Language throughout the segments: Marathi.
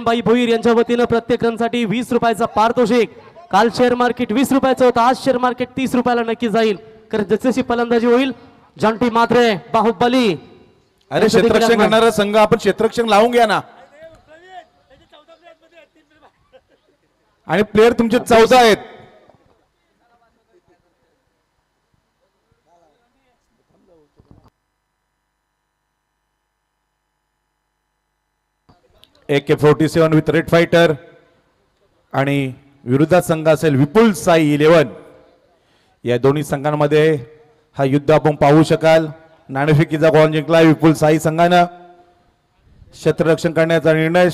पूनमबाई भोईर यांच्या वतीनं प्रत्येक रनसाठी 20 रुपयाचा पारितोषिक. काल शेअर मार्केट 20 रुपयाचं होतं, आज शेअर मार्केट 30 रुपयाला नक्की जाईल. कारण जशी फलंदाजी होईल जॉन्टी मात्रे बाहुबली. अरे क्षेत्ररक्षण करणारा संघ आपण क्षेत्ररक्षण लावून घ्या ना. आणि प्लेयर तुमचे 14 आहेत. AK-47 विथ रेड फायटर आणि विरुद्ध संघ असेल विपुल साई 11. या दोन्ही संघांमध्ये हा युद्ध आपण पाहू शकाल. नाणेफेकीचा गोल जिंकला विपुल साई संघानं. क्षेत्ररक्षण करण्याचा निर्णय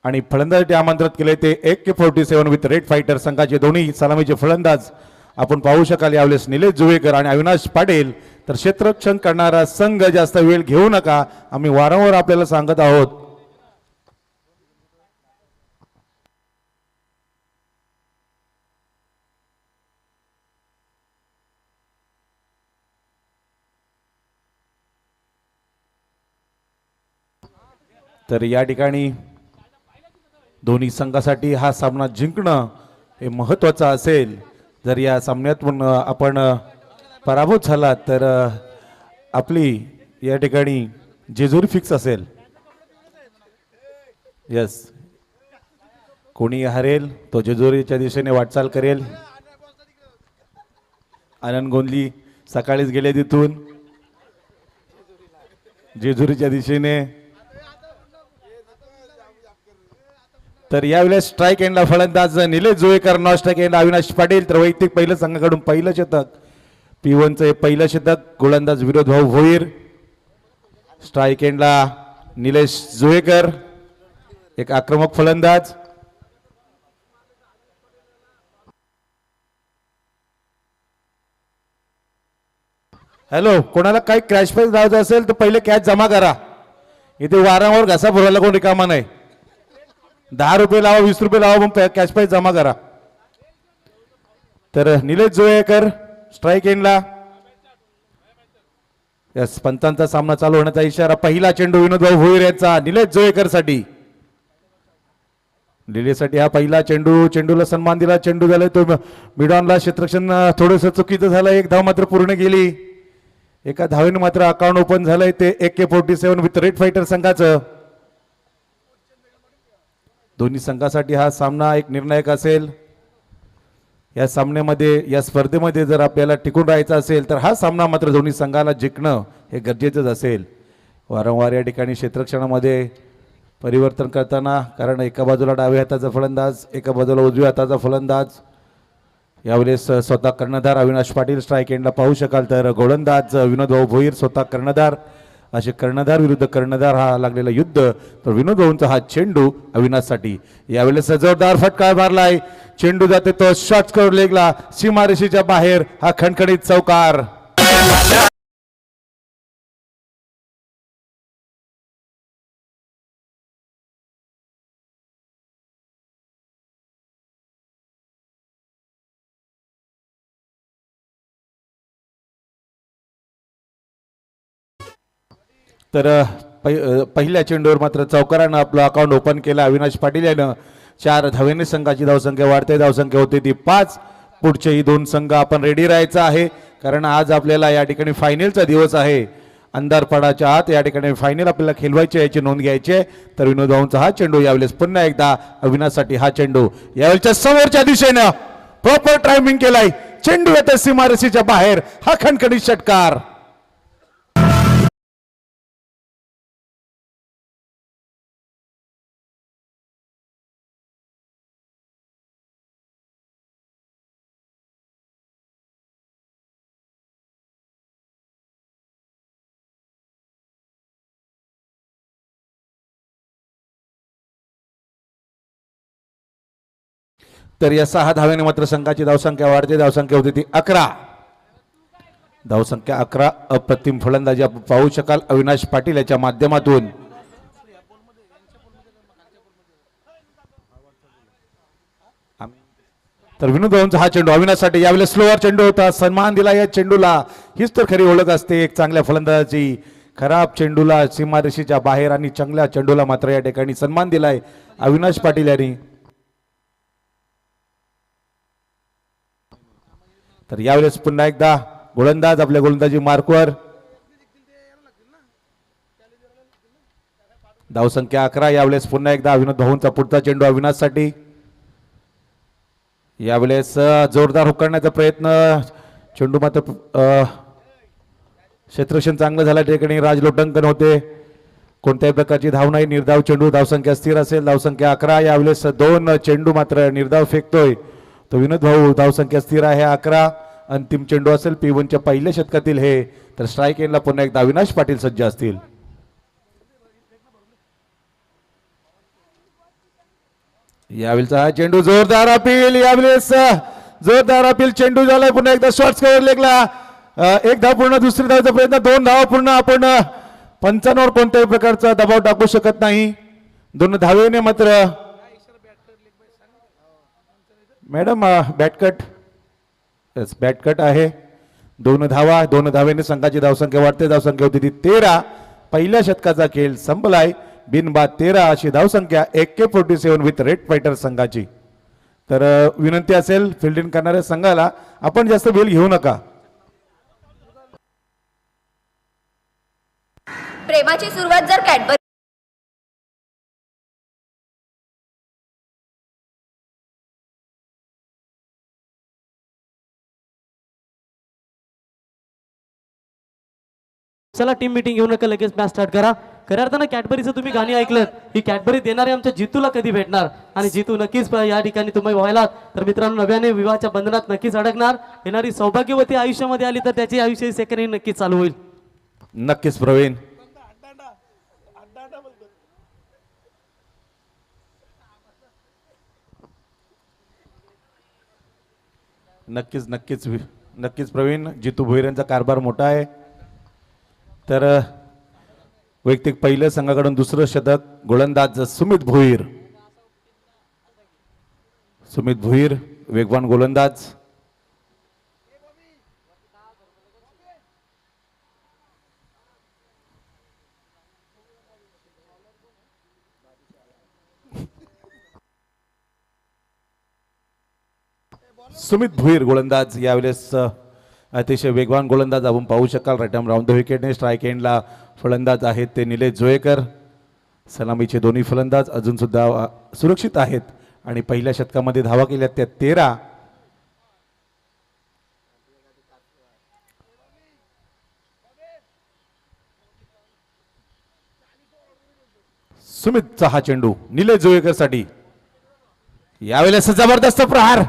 आणि फलंदाजी आमंत्रित केले ते AK-47 विथ रेड फायटर संघाचे दोन्ही सलामीचे फलंदाज आपण पाहू शकाल. यावेळेस निलेश जुवेकर आणि अविनाश पाटील. तर क्षेत्ररक्षण करणारा संघ जास्त वेळ घेऊ नका, आम्ही वारंवार आपल्याला सांगत आहोत. तर या ठिकाणी दोन्ही संघासाठी हा सामना जिंकणं हे महत्त्वाचं असेल. जर या सामन्यातून आपण पराभूत झाला तर आपली या ठिकाणी जेजुरी फिक्स असेल. यस, कोणी हरेल तो जेजुरीच्या दिशेने वाटचाल करेल. आनंद गोंदली सकाळीच गेले तिथून जेजुरीच्या दिशेने. तर यावेळेस स्ट्राईक एंडला फलंदाज Nilesh Juvekar, non strike end Avinash Patil. तर वैयक्तिक पहिलं संघाकडून पहिलं शतक, P1चं हे पहिलं शतक. गोलंदाज विनोद भाऊ भोईर. स्ट्राईक एंडला निलेश जुवेकर, एक आक्रमक फलंदाज. हॅलो, कोणाला काही क्रॅश पैस धावायचं असेल तर पहिले कॅच जमा करा. इथे वारंवार घसा भरायला कोण रिकामा नाही. 10 रुपये लावा, 20 रुपये लावा, मग कॅश प्राइस जमा करा. तर निलेश जुवेकर स्ट्राईक एंडला. यस, पंतांचा सामना चालू होण्याचा इशारा. पहिला चेंडू विनोद भाऊ भोईर यांचा निलेश जुवेकर साठी. निलेशसाठी हा पहिला चेंडू. चेंडूला सन्मान दिला. चेंडू झालाय तो मिडॉनला. क्षेत्ररक्षण थोडंसं चुकीचं झालं. एक धाव मात्र पूर्ण गेली. एका धावेने मात्र अकाउंट ओपन झालंय ते AK-47 विथ रेड फायटर संघाचं. दोन्ही संघासाठी हा सामना एक निर्णायक असेल. या सामन्यामध्ये, या स्पर्धेमध्ये जर आपल्याला टिकून राहायचं असेल तर हा सामना मात्र दोन्ही संघाला जिंकणं हे गरजेचंच असेल. वारंवार या ठिकाणी क्षेत्ररक्षणामध्ये परिवर्तन करताना, कारण एका बाजूला डाव्या हाताचा फलंदाज, एका बाजूला उजव्या हाताचा फलंदाज. यावेळेस स्वतः कर्णधार अविनाश पाटील स्ट्राईक एंडला पाहू शकाल. तर गोलंदाज विनोद भाऊ भोईर, स्वतः कर्णधार. असे कर्णधार विरुद्ध कर्णधार हा लागलेला युद्ध. तर विनोद भाऊंचा हा चेंडू अविनाशसाठी. यावेळेस जोरदार फटका मारलाय. चेंडू जाते तो शॉर्ट स्कोर लेगला, सीमारेषेच्या बाहेर. हा खणखणीत चौकार. तर पहिल्या चेंडूवर मात्र चौकारानं आपलं अकाउंट ओपन केलं अविनाश पाटील यानं. 4 धावेने संघाची धावसंख्या वाढते. धावसंख्या होते ती 5. पुढचेही 2 संघ आपण रेडी राहायचं आहे, कारण आज आपल्याला या ठिकाणी फायनलचा दिवस आहे. अंधारपडाच्या आत या ठिकाणी फायनल आपल्याला खेळवायची, याची नोंद घ्यायची आहे. तर विनोद भाऊंचा हा चेंडू. यावेळेस पुन्हा एकदा अविनाशसाठी हा चेंडू. यावेळेच्या समोरच्या दिशेनं प्रॉपर टायमिंग केलाय. चेंडू येते सीमारेषेच्या बाहेर. हा खणखणीत षटकार. तर या 6 धावेने मात्र संघाची धावसंख्या वाढते. धावसंख्या होती ती 11. धावसंख्या 11. अप्रतिम फलंदाजी आपण पाहू शकाल अविनाश पाटील याच्या माध्यमातून. तर विनोद भाऊंचा हा चेंडू अविनाशसाठी. यावेळेस स्लोअर चेंडू होता, सन्मान दिला या चेंडूला. हीच तर खरी ओळख असते एक चांगल्या फलंदाजाची, खराब चेंडूला सीमारेषेच्या बाहेर आणि चांगल्या चेंडूला मात्र या ठिकाणी सन्मान दिलाय अविनाश पाटील यांनी. तर यावेळेस पुन्हा एकदा गोलंदाज आपल्या गोलंदाजी मार्कवर. धावसंख्या 11. यावेळेस पुन्हा एकदा विनोद भाऊंचा पुढचा चेंडू अविनाशसाठी. यावेळेस जोरदार हुकण्याचा प्रयत्न, चेंडू मात्र क्षेत्ररक्षण चांगलं झालं ठिकाणी राजलोटंकन होते. कोणत्याही प्रकारची धाव नाही, निर्धाव चेंडू. धावसंख्या स्थिर असेल, धावसंख्या 11. यावेळेस 2 चेंडू मात्र निर्धाव फेकतोय तो विनोद भाऊ. धावसंख्या स्थिर आहे 11. अंतिम चेंडू असेल P1च्या पहिल्या षटकातील हे. तर स्ट्राईक एंडला पुन्हा एकदा अविनाश पाटील सज्ज असतील. यावेळेचा चेंडू जोरदार अपील. यावेळेस जोरदार अपील चेंडू झालाय पुन्हा एकदा शॉर्ट्स कव्हर लेगला. एक धाव पूर्ण, दुसरी धावचा प्रयत्न, 2 धावा पूर्ण. आपण 55वर कोणत्याही प्रकारचा दबाव टाकू शकत नाही. 2 धावेने मात्र मॅडम बॅटकट, बॅटकट आहे. 2 धावा, 2 धावेने संघाची धावसंख्या वाढते. धावसंख्या होती ती 13. पहिल्या षटकाचा खेळ संपलाय. बिनबाद 13 अशी धावसंख्या AK-47 विथ रेड फायटर संघाची. तर विनंती असेल फिल्डिंग करणाऱ्या संघाला, आपण जास्त वेळ घेऊ नका. प्रेमाची सुरुवात जर कॅडबरी चला टीम मीटिंग घेऊ नका, लगेच मॅच स्टार्ट करा. खऱ्या अर्थानं कॅडबरीचं तुम्ही गाणी ऐकलं, ही कॅडबरी देणारे आमच्या जितूला कधी भेटणार, आणि जितू नक्कीच या ठिकाणी तुम्ही व्हायलात तर मित्रांनो नव्याने विवाहाच्या बंधनात नक्कीच अडकणार. येणारी सौभाग्यवती आयुष्यामध्ये आली तर त्याची आयुष्य सेकंड नक्कीच चालू होईल. नक्कीच प्रवीण. नक्कीच नक्कीच नक्कीच प्रवीण. जितू भोईर यांचा कारभार मोठा आहे. तर वैयक्तिक पहिलं संघाकडून दुसरं शतक गोलंदाज सुमित भोईर. सुमित भोईर वेगवान गोलंदाज. सुमित भोईर गोलंदाज यावेळेस अतिशय वेगवान गोलंदाज आपण पाहू शकाल. राईट आर्म राऊंड द विकेटने. स्ट्राईक एंडला फलंदाज आहेत ते निलेश जोयकर. सलामीचे दोन्ही फलंदाज अजून सुद्धा सुरक्षित आहेत आणि पहिल्या षटकामध्ये धावा केल्या त्या 13. सुमितचा हा चेंडू निलेश जोयकर साठी. यावेळेस जबरदस्त प्रहार,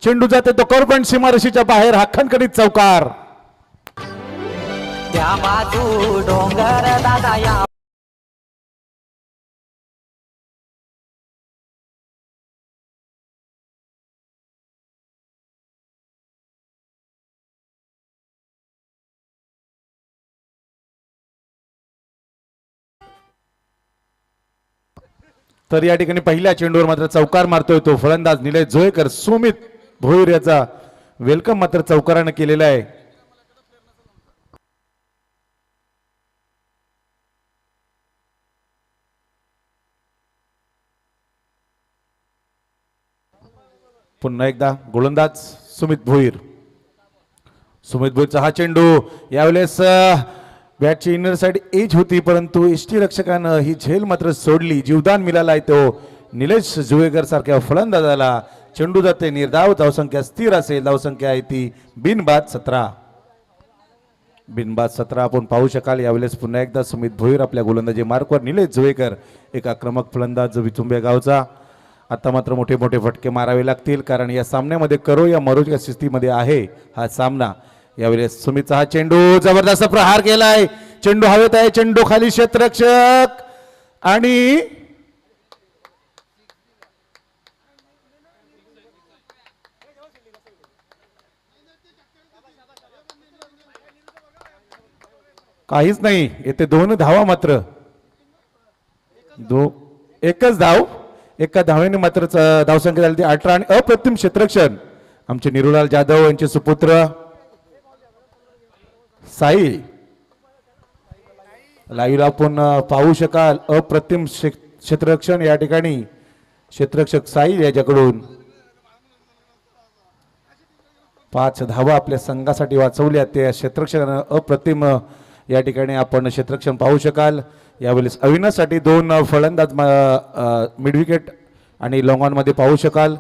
चेंडू जाते तो कॉर्पॉरेट सीमारेषेच्या बाहेर. हा खणखणीत चौकार. त्या बाजू डोंगर दादा या तर या ठिकाणी पहिल्या चेंडूवर मात्र चौकार मारतोय तो फलंदाज निलेश जोयकर. सुमित भोईर याचा वेलकम मात्र चौकारानं केलेला आहे. पुन्हा एकदा गोलंदाज सुमित भोईर. सुमित भोईरचा हा चेंडू. यावेळेस बॅटची इनर साइड एज होती, परंतु एसटी रक्षकानं ही झेल मात्र सोडली. जीवदान मिळालाय तो निलेश जुवेकर सारख्या फलंदाजाला. चेंडू जाते निर्धाव. धावसंख्या स्थिर असेल. धावसंख्या आहे ती बिनबाद 17. बिनबाद 17 आपण पाहू शकाल. यावेळेस पुन्हा एकदा सुमित भोईर आपल्या गोलंदाजी मार्कवर. निलेश जुवेकर एक आक्रमक फलंदाज विचुंबे गावचा. आता मात्र मोठे मोठे फटके मारावे लागतील, कारण या सामन्यामध्ये करो या मरो या स्थितीमध्ये आहे हा सामना. यावेळेस सुमितचा हा चेंडू. जबरदस्त प्रहार केलाय. चेंडू हवेत आहे. चेंडू खाली क्षेत्ररक्षक आणि काहीच नाही. येथे 2 धावा मात्र. एकच धाव. एका धावेने मात्र धावसंख्या झाली 18 आणि अप्रतिम क्षेत्ररक्षण आमचे निरुलाल जाधव यांचे सुपुत्र साई. लाईव्हला आपण पाहू शकाल अप्रतिम क्षेत्ररक्षण या ठिकाणी क्षेत्ररक्षक साईल याच्याकडून 5 धावा आपल्या संघासाठी वाचवल्या. त्या क्षेत्ररक्षण अप्रतिम या ठिकाणी आपण क्षेत्ररक्षण पाहू शकाल. यावेळेस अविनाशसाठी 2 फलंदाज मिड विकेट आणि लॉंग ऑन मध्ये पाहू शकाल.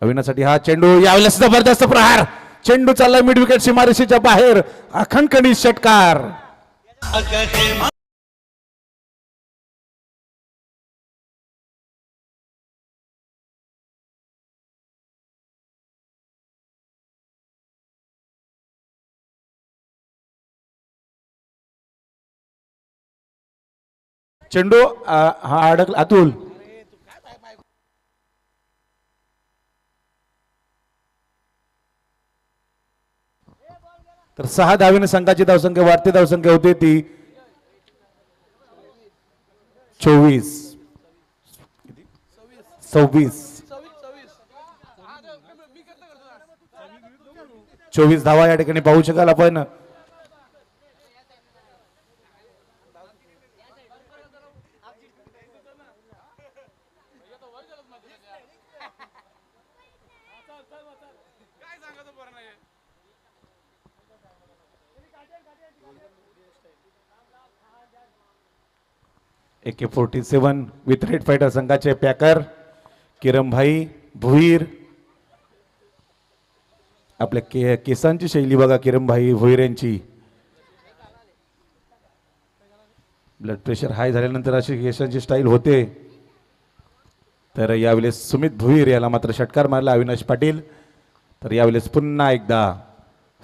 अविनाशसाठी हा चेंडू यावेळेस जबरदस्त प्रहार चेंडू चालला मिड विकेट सीमारेषेच्या बाहेर अखंडकणी षटकार. चेंडू हा अडकला अतुल. तर 6 धावेने संघाची धावसंख्या वाढती धावसंख्या होती ती 24 24 धावा या ठिकाणी पाहू शकाल आपण. AK-47 विथ रेड फायटर संघाचे पॅकर किरणभाई भुईर. आपल्या केसांची शैली बघा किरणभाई भुईर यांची. ब्लड प्रेशर हाय झाल्यानंतर अशी केसांची स्टाईल होते. तर यावेळेस सुमित भुईर याला मात्र षटकार मारला अविनाश पाटील. तर यावेळेस पुन्हा एकदा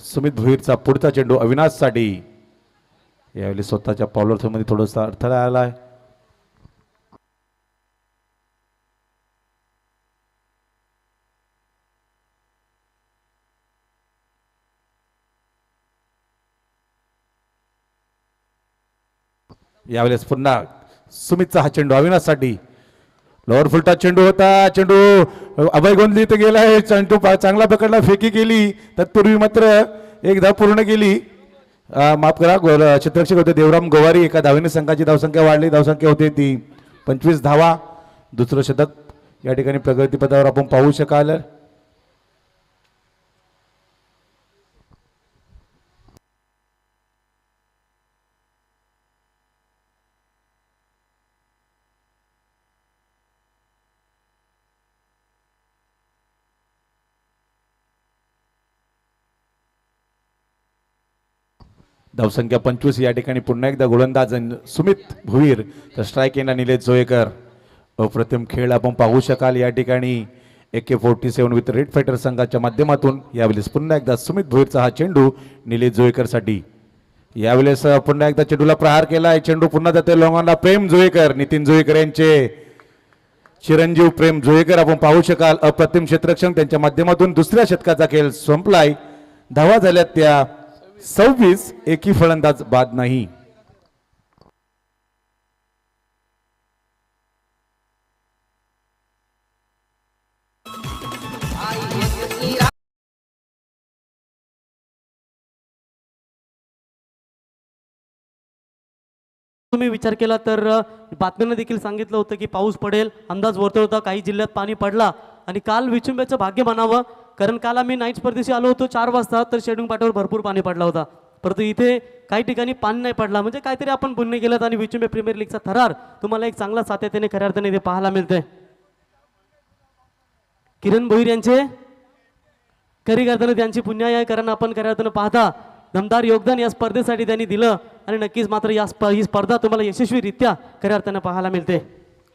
सुमित भुईरचा पुढचा चेंडू अविनाशसाठी. यावेळेस स्वतःच्या पावलर थ्रोमध्ये थोडासा अडथळा आलाय. यावेळेस पुन्हा सुमितचा हा चेंडू अविनाशसाठी. लोअर फुलटा चेंडू होता. चेंडू अभय गोंधली इथे गेलाय. चेंडू चांगला पकडला फेकी केली. तत्पूर्वी मात्र एक धाव पूर्ण केली. माफ करा क्षेत्ररक्षक होते देवराम गोवारी. एका धावेने संघाची धावसंख्या वाढली. धावसंख्या होती ती 25 धावा. दुसरं शतक या ठिकाणी प्रगतीपथावर आपण पाहू शकाल. धावसंख्या 25 या ठिकाणी पुन्हा एकदा गोलंदाज सुमित भुईर. तर स्ट्राईक येणार निलेश जोयकर. अप्रतिम खेळ आपण पाहू शकाल या ठिकाणी. AK-47 विथ रेड फायटर संघाच्या माध्यमातून यावेळेस पुन्हा एकदा सुमित भुईरचा हा चेंडू निलेश जोयकर साठी. यावेळेस पुन्हा एकदा चेंडूला प्रहार केलाय. चेंडू पुन्हा जाते लॉंगॉनला. प्रेम जोयकर नितीन जोयकर यांचे चिरंजीव प्रेम जोयकर आपण पाहू शकाल. अप्रतिम क्षेत्ररक्षण त्यांच्या माध्यमातून दुसऱ्या शतकाचा खेळ संपलाय. धावा झाल्यात त्या 26. एकही फलंदाज बाद नाही. तुम्ही विचार केला तर बातम्यांना देखील सांगितलं होतं की पाऊस पडेल. अंदाज वर्तवता काही जिल्ह्यात पाणी पडला आणि काल विचुंब्याचं भाग्य म्हणावं. कारण काल आम्ही नाईट स्पर्धेशी आलो होतो 4 वाजता. तर शेडिंग पाटावर भरपूर पाणी पडला होता. परंतु इथे काही ठिकाणी पाणी नाही पडला. म्हणजे काहीतरी आपण पुण्य केलं. आणि विचुंबे प्रीमियर लीगचा थरार तुम्हाला एक चांगला सातत्याने खऱ्या अर्थाने इथे पाहायला मिळतंय. किरण भोईर यांचे खरी अर्थाने त्यांची पुण्य आहे. कारण आपण खऱ्या अर्थाने पाहता दमदार योगदान या स्पर्धेसाठी त्यांनी दिलं. आणि नक्कीच मात्र ही स्पर्धा तुम्हाला यशस्वीरित्या खऱ्या अर्थाने पाहायला मिळते.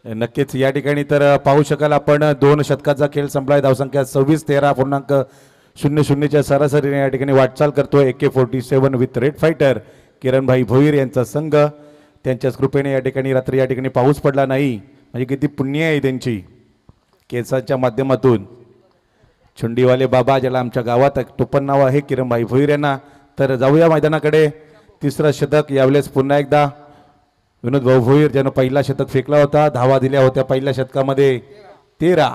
नक्कीच या ठिकाणी तर पाहू शकाल आपण 2 शतकाचा खेळ संपलाय. धावसंख्या 26-13.00च्या सरासरीने या ठिकाणी वाटचाल करतोय. AK-47 with red fighter Kiranbhai Bhoir यांचा संघ. त्यांच्याच कृपेने या ठिकाणी रात्री या ठिकाणी पाऊस पडला नाही. म्हणजे किती पुण्य आहे त्यांची. केसाच्या माध्यमातून छुंडीवाले बाबा ज्याला आमच्या गावात टोपण नाव आहे किरणभाई भोईर यांना. तर जाऊया मैदानाकडे. तिसरं शतक यावेळेस पुन्हा एकदा विनोद भाऊ भोईर ज्यानं पहिला शतक फेकला होता. धावा दिल्या होत्या पहिल्या शतकामध्ये 13.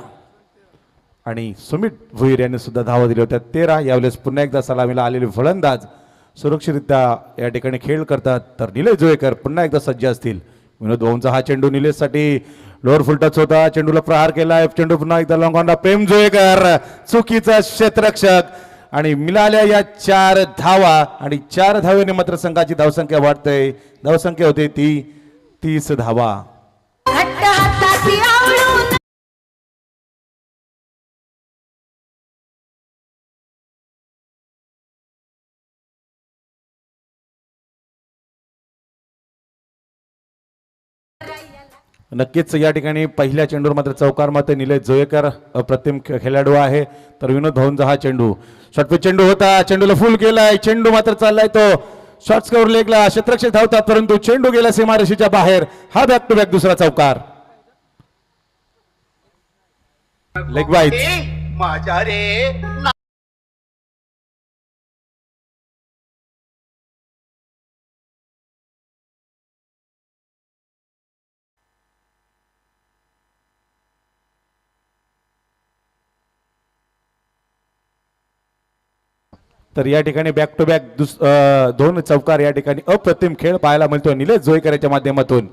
आणि सुमित भुईर यांनी सुद्धा धावा दिल्या होत्या 13. यावेळेस पुन्हा एकदा सलामीला आलेले फलंदाज सुरक्षितरित्या या ठिकाणी खेळ करतात. तर निलेश जोहेकर पुन्हा एकदा सज्ज असतील. विनोद भाऊंचा हा चेंडू निलेशसाठी लोअर फुल टच होता. चेंडूला प्रहार केलाय. चेंडू पुन्हा एकदा लॉंग ऑनला प्रेम जोहेकर चुकीचा क्षेत्ररक्षक आणि मिळाल्या या 4 धावा आणि 4 धावेने मात्र संघाची धावसंख्या वाढते. धावसंख्या होते ती 30 धावा. घट्ट हाताची आवळून नक्कीच या ठिकाणी पहिल्या चेंडूवर मात्र चौकार मात्र निलेश जोहेकर अप्रतिम खेळाडू आहे. तर विनोद भाऊंचा हा चेंडू शॉर्टपिच चेंडू होता. चेंडूला फुल केलाय. चेंडू मात्र चाललाय तो शॉर्ट स्कोर लेगला. क्षेत्ररक्षक धावतात परंतु चेंडू गेला सीमारेषेच्या बाहेर. हा बॅक टू बॅक दुसरा चौकार. लेग वाईज माझ्या रे तर या ठिकाणी बॅक टू बॅक 2 चौकार या ठिकाणी अप्रतिम खेळ पाहायला मिळतो निलेश जोहेकर याच्या माध्यमातून.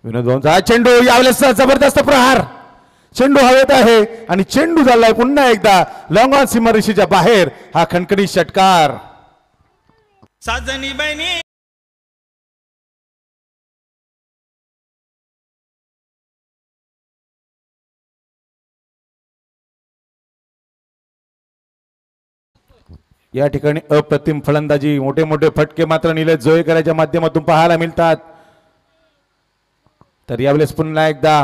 विनोद भाऊंचा हा चेंडू यावेळेस जबरदस्त प्रहार. चेंडू हवेत आहे आणि चेंडू झालाय पुन्हा एकदा लॉंग ऑन सीमारेषेच्या बाहेर. हा खणखणी षटकार. साजनी बहिणी या ठिकाणी अप्रतिम फलंदाजी. मोठे मोठे फटके मात्र निलेश जोहेकरच्या माध्यमातून पाहायला मिळतात. तर यावेळेस पुन्हा एकदा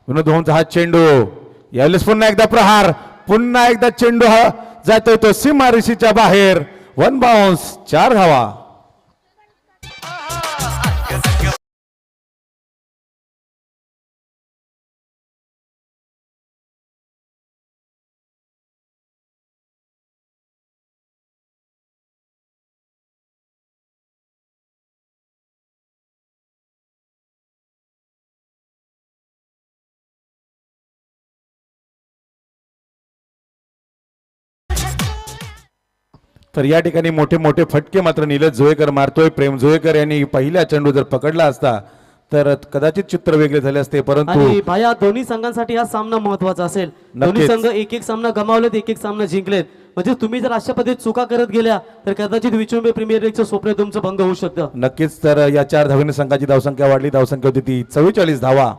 विनोद भाऊंचा हा चेंडू. यावेळेस पुन्हा एकदा प्रहार. पुन्हा एकदा चेंडू हा जातोय तो सीमारेषेच्या बाहेर. 1 बाउन्स 4 धावा. तर या ठिकाणी मोठे मोठे फटके मात्र निलेश जोहेकर मारतोय. प्रेम जोहेकर यांनी पहिला चेंडू जर पकडला असता तर कदाचित चित्र वेगळे झाले असते. परंतु आणि भाया दोन्ही संघांसाठी हा सामना महत्वाचा असेल. दोन्ही नक्कीच. संघ एक सामना गमावलेत, एक सामना जिंकलेत. म्हणजे तुम्ही जर अशा पद्धतीत चुका करत गेल्या तर कदाचित विचुंबे प्रीमियर लीगचं स्वप्न तुमचं भंग होऊ शकतं. नक्कीच. तर या 4 धावेने संघाची धावसंख्या वाढली. धावसंख्या होती ती 44 धावा.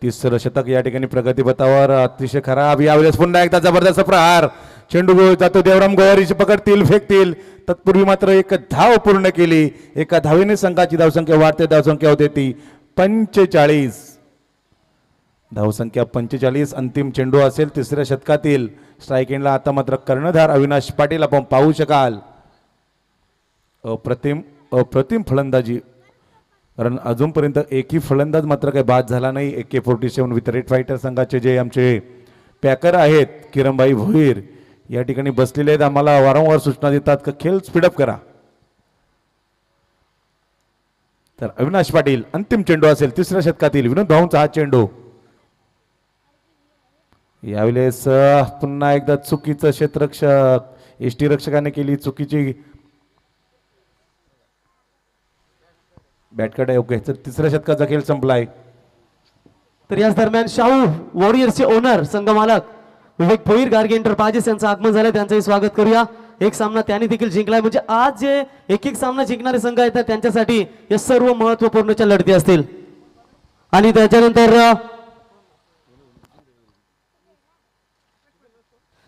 30 शतक या ठिकाणी प्रगतीपथावर. अतिशय खराब. यावेळेस पुन्हा एकदा जबरदस्त प्रहार. चेंडू जातो. देवराम गोवारीची पकडतील, फेकतील. तत्पूर्वी मात्र एक धाव पूर्ण केली. एका धावेने संघाची धावसंख्या वाढते. धावसंख्या होते ती 45. धावसंख्या 45. अंतिम चेंडू असेल तिसऱ्या शतकातील. स्ट्राईक एंडला आता मात्र कर्णधार अविनाश पाटील आपण पाहू शकाल. अप्रतिम फलंदाजी. कारण अजूनपर्यंत एकही फलंदाज मात्र काही बाद झाला नाही. AK-47 विथ रेड फायटर संघाचे जे आमचे पॅकर आहेत किरणबाई भोईर या ठिकाणी बसलेले आहेत. आम्हाला वारंवार सूचना देतात की खेळ स्पीडअप करा. तर अविनाश पाटील. अंतिम चेंडू असेल तिसऱ्या शतकातील. विनोद भाऊंचा हा चेंडू. यावेळेस पुन्हा एकदा चुकीचं क्षेत्ररक्षक. एसटी रक्षकाने केली चुकीची बॅटकट आहे. ओके. तर तिसऱ्या शतकाचा खेळ संपलाय. तर याच दरम्यान शाहू वॉरियर्सचे ओनर संघ मालक विवेक भोईर गार्गे एंटरप्राइजेस यांचं आगमन झालं. त्यांचंही स्वागत करूया. एक सामना त्यांनी देखील जिंकलाय. म्हणजे आज जे एक सामना जिंकणारे संघ आहेत त्यांच्यासाठी या सर्व महत्वपूर्णच्या लढती असतील. आणि त्याच्यानंतर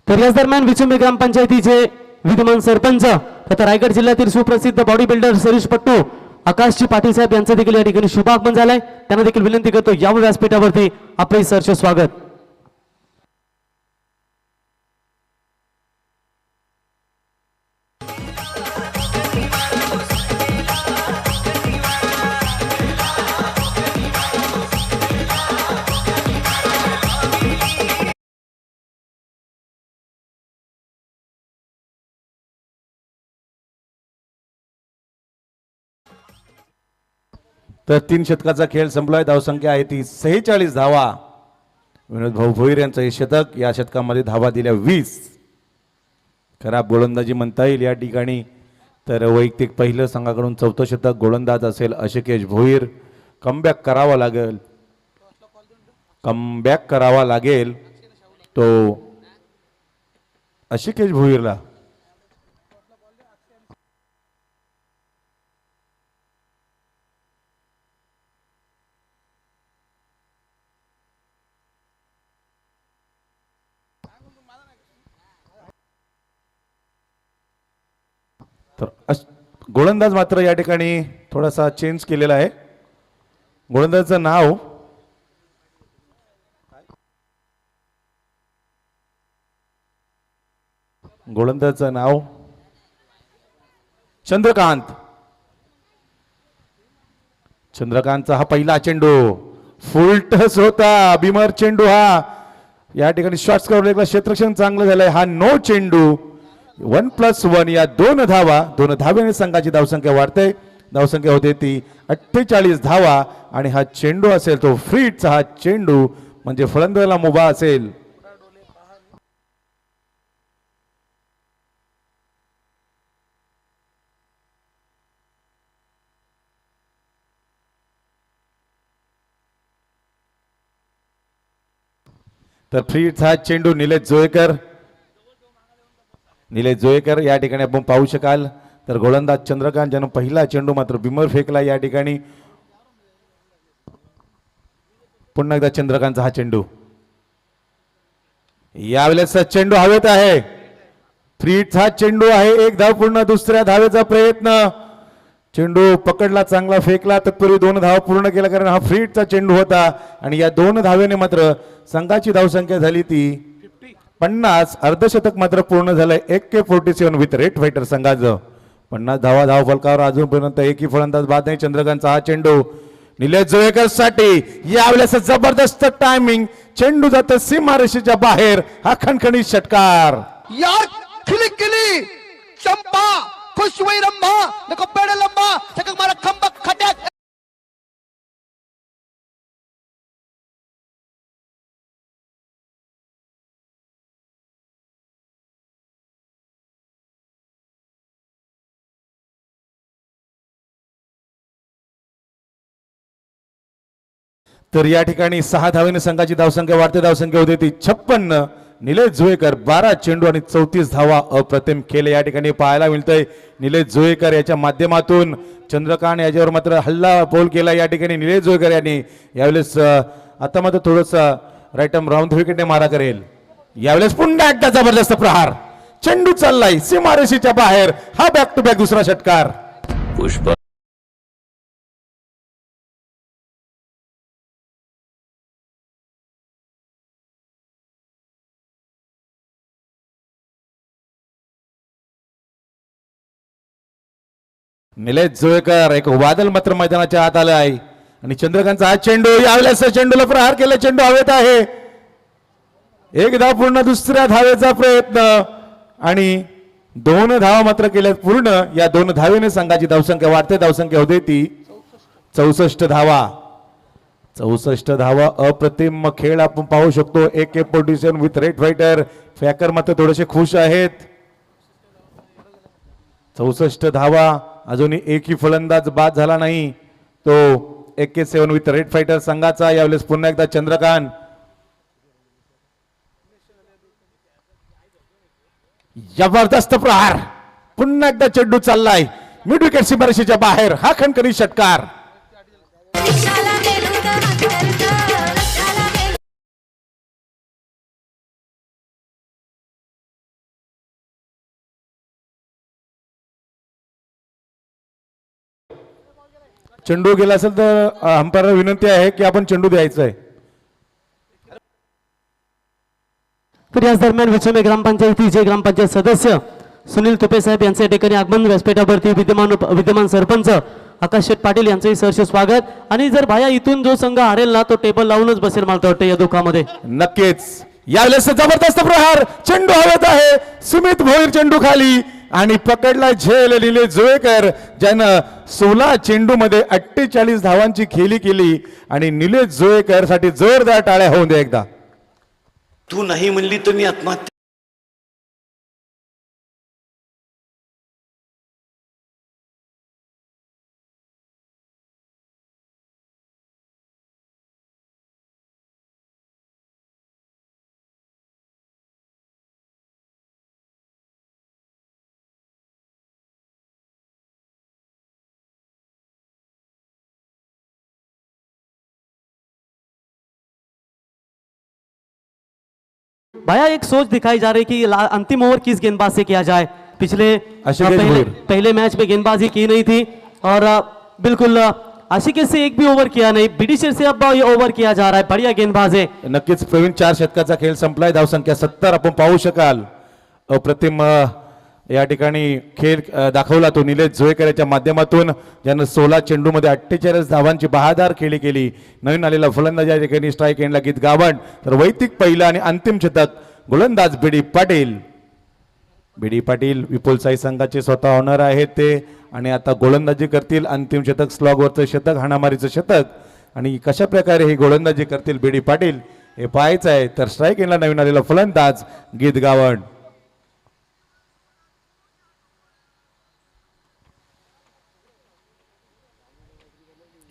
तर याच दरम्यान विचुंबे ग्रामपंचायतीचे विद्यमान सरपंच तथा रायगड जिल्ह्यातील सुप्रसिद्ध बॉडी बिल्डर सरीश पट्टू आकाशजी पाटील साहेब यांचं देखील या ठिकाणी शुभागमन झालंय. त्यांना देखील विनंती करतो या व्यासपीठावरती आपले सहर्ष स्वागत. तर 3 शतकाचा खेळ संपलाय. धावसंख्या आहे ती 46 धावा. विनोद भाऊ भोईर यांचं हे शतक. या शतकामध्ये धावा दिल्या 20. खराब गोलंदाजी म्हणता येईल या ठिकाणी. तर वैयक्तिक पहिलं संघाकडून चौथं शतक गोलंदाज असेल अशिकेश भोईर. कमबॅक करावा लागेल, कमबॅक करावा लागेल तो अशिकेश भोईरला. तर गोलंदाज मात्र या ठिकाणी थोडासा चेंज केलेला आहे. गोलंदाजाचं नाव गोलंदाजाचं नाव चंद्रकांत. चंद्रकांतचा हा पहिला चेंडू फुल टस होता. बिमर चेंडू हा या ठिकाणी शॉर्ट्स कव्हर क्षेत्ररक्षण चांगलं झालंय. हा नो चेंडू 1+1 या 2 धावा. 2 धावेने संघाची धावसंख्या वाढते. धावसंख्या होते ती 48 धावा. आणि हा चेंडू असेल तो फ्रीटचा हा चेंडू म्हणजे फलंदाजाला मुभा असेल. तर फ्रीटचा चेंडू निलेश जोयकर. निलेश जोयकर या ठिकाणी आपण पाहू शकाल. तर गोलंदाज चंद्रकांत ज्यानं पहिला चेंडू मात्र बिमर फेकला या ठिकाणी. पुन्हा एकदा चंद्रकांतचा हा चेंडू. यावेळेसचा चेंडू हवेत आहे. फ्रीटचा चेंडू आहे. 1 धाव पूर्ण. दुसऱ्या धावेचा प्रयत्न. चेंडू पकडला, चांगला फेकला, तत्पूर्वी 2 धावा पूर्ण केला कारण हा फ्रीटचा चेंडू होता. आणि या 2 धावेने मात्र संघाची धावसंख्या झाली ती 50. अर्धशतक मात्र पूर्ण झालंय. AK-47 विथ रेड फायटर संघाचं. 50 धावा धाव फलकावर अजूनपर्यंत एकही फलंदाज बाद नाही. चंद्रकांतचा हा चेंडू निलेश जोयकर साठी. यावेळेस जबरदस्त टायमिंग. चेंडू जात सीमारेषेच्या बाहेर. हा खणखणीत षटकार. यार खिली खिली चंपा खुश हुई रंभा देखो पेड़ लंबा चकक मारा खंबा खटक. तर या ठिकाणी 6 धावेने संघाची धावसंख्या वाढते. धावसंख्या होते ती 56. निलेश जोयकर 12 चेंडू आणि 34 धावा अप्रतिम केले या ठिकाणी पाहायला मिळतंय. निलेश जोयकर याच्या माध्यमातून चंद्रकांत याच्यावर मात्र हल्ला बोल केला या ठिकाणी निलेश जोयकर यांनी. यावेळेस आता मात्र थोडस राईट आर्म राऊंड विकेटने मारा करेल. यावेळेस पुन्हा एकदा जबरदस्त प्रहार. चेंडू चाललाय सीमारेषेच्या बाहेर. हा बॅक टू बॅक दुसरा षटकार. पुष्पा निलेश जोयकर एक वादळ मात्र मैदानाच्या आत आलं आहे. आणि चंद्रकांतचा हा चेंडू. यावेळेस चेंडूला प्रहार केला. चेंडू हवेत आहे. 1 धाव पूर्ण. दुसऱ्या धावेचा प्रयत्न आणि 2 धावा मात्र केल्या पूर्ण. या 2 धावेने संघाची धावसंख्या वाढते. धावसंख्या होते ती 64 धावा. 64 धावा. अप्रतिम खेळ आपण पाहू शकतो. AK-47 with red fighter. फॅकर मात्र थोडेसे खुश आहेत. 64 धावा. अजूनही एकही फलंदाज बाद झाला नाही. तो AK-7 विथ रेड फायटर संघाचा. यावेळेस पुन्हा एकदा चंद्रकांत. जबरदस्त प्रहार. पुन्हा एकदा चेंडू चाललाय मिड विकेट सीमारेषेच्या बाहेर. हा खणखणी षटकार. रिक्षाला मेलून अंतरतं, रिक्षाला मेलून चेंडू गेला असेल तर अंपायरला विनंती आहे की आपण चेंडू द्यायचा आहे. तर याच दरम्यान विचमे ग्रामपंचायतीचे ग्रामपंचायत सदस्य सुनील तुपे साहेब यांचे या ठिकाणी आगमन. व्यासपीठावरती विद्यमान सरपंच आकाश शेठ पाटील यांचंही सहर्ष स्वागत. आणि जर भाया इथून जो संघ हारेल ना तो टेबल लावूनच बसेल मला वाटतं या दुःखामध्ये. नक्कीच. यावेळेस जबरदस्त प्रहार. चेंडू हवेत आहे. सुमित भोईर चेंडू खाली आणि पकडला झेल निलेश जोयकर ज्यानं 16 चेंडू मध्ये 48 धावांची खेळी केली. आणि निलेश जोयकर साठी जोरदार टाळ्या होऊन दे एकदा. तू नाही म्हणली तर मी आत्महत्या भैया एक सोच दिखाई जा रही कि अंतिम ओवर किस गेंदबाज से किया जाए। पिछले आशिकेश भोईर। पहले मैच में गेंदबाजी की नहीं थी और बिल्कुल आशिकेश से एक भी ओवर किया नहीं, बिडिशेर से अब ये ओवर किया जा रहा है। बढ़िया गेंदबाज आहे. नक्कीच प्रवीण 4 षटकाचा खेळ संपलाय. धावसंख्या 70 आपण पाहू शकाल. अप्रतिम या ठिकाणी खेळ दाखवला तो निलेश जोयकर याच्या माध्यमातून, ज्यानं 16 चेंडूमध्ये 48 धावांची बहादार खेळी केली. नवीन आलेला फलंदाज या ठिकाणी स्ट्राईक एंडला गीत गावंड, तर वैयक्तिक पहिला आणि अंतिम शतक गोलंदाज बीडी पाटील. बीडी पाटील विपुल साई संघाचे स्वतः ऑनर आहेत ते, आणि आता गोलंदाजी करतील. अंतिम शतक, स्लॉगवरचं शतक, हाणामारीचं शतक, आणि कशा प्रकारे ही गोलंदाजी करतील बीडी पाटील हे पाहायचं आहे. तर स्ट्राईक एंडला नवीन आलेला फलंदाज गीत गावंड.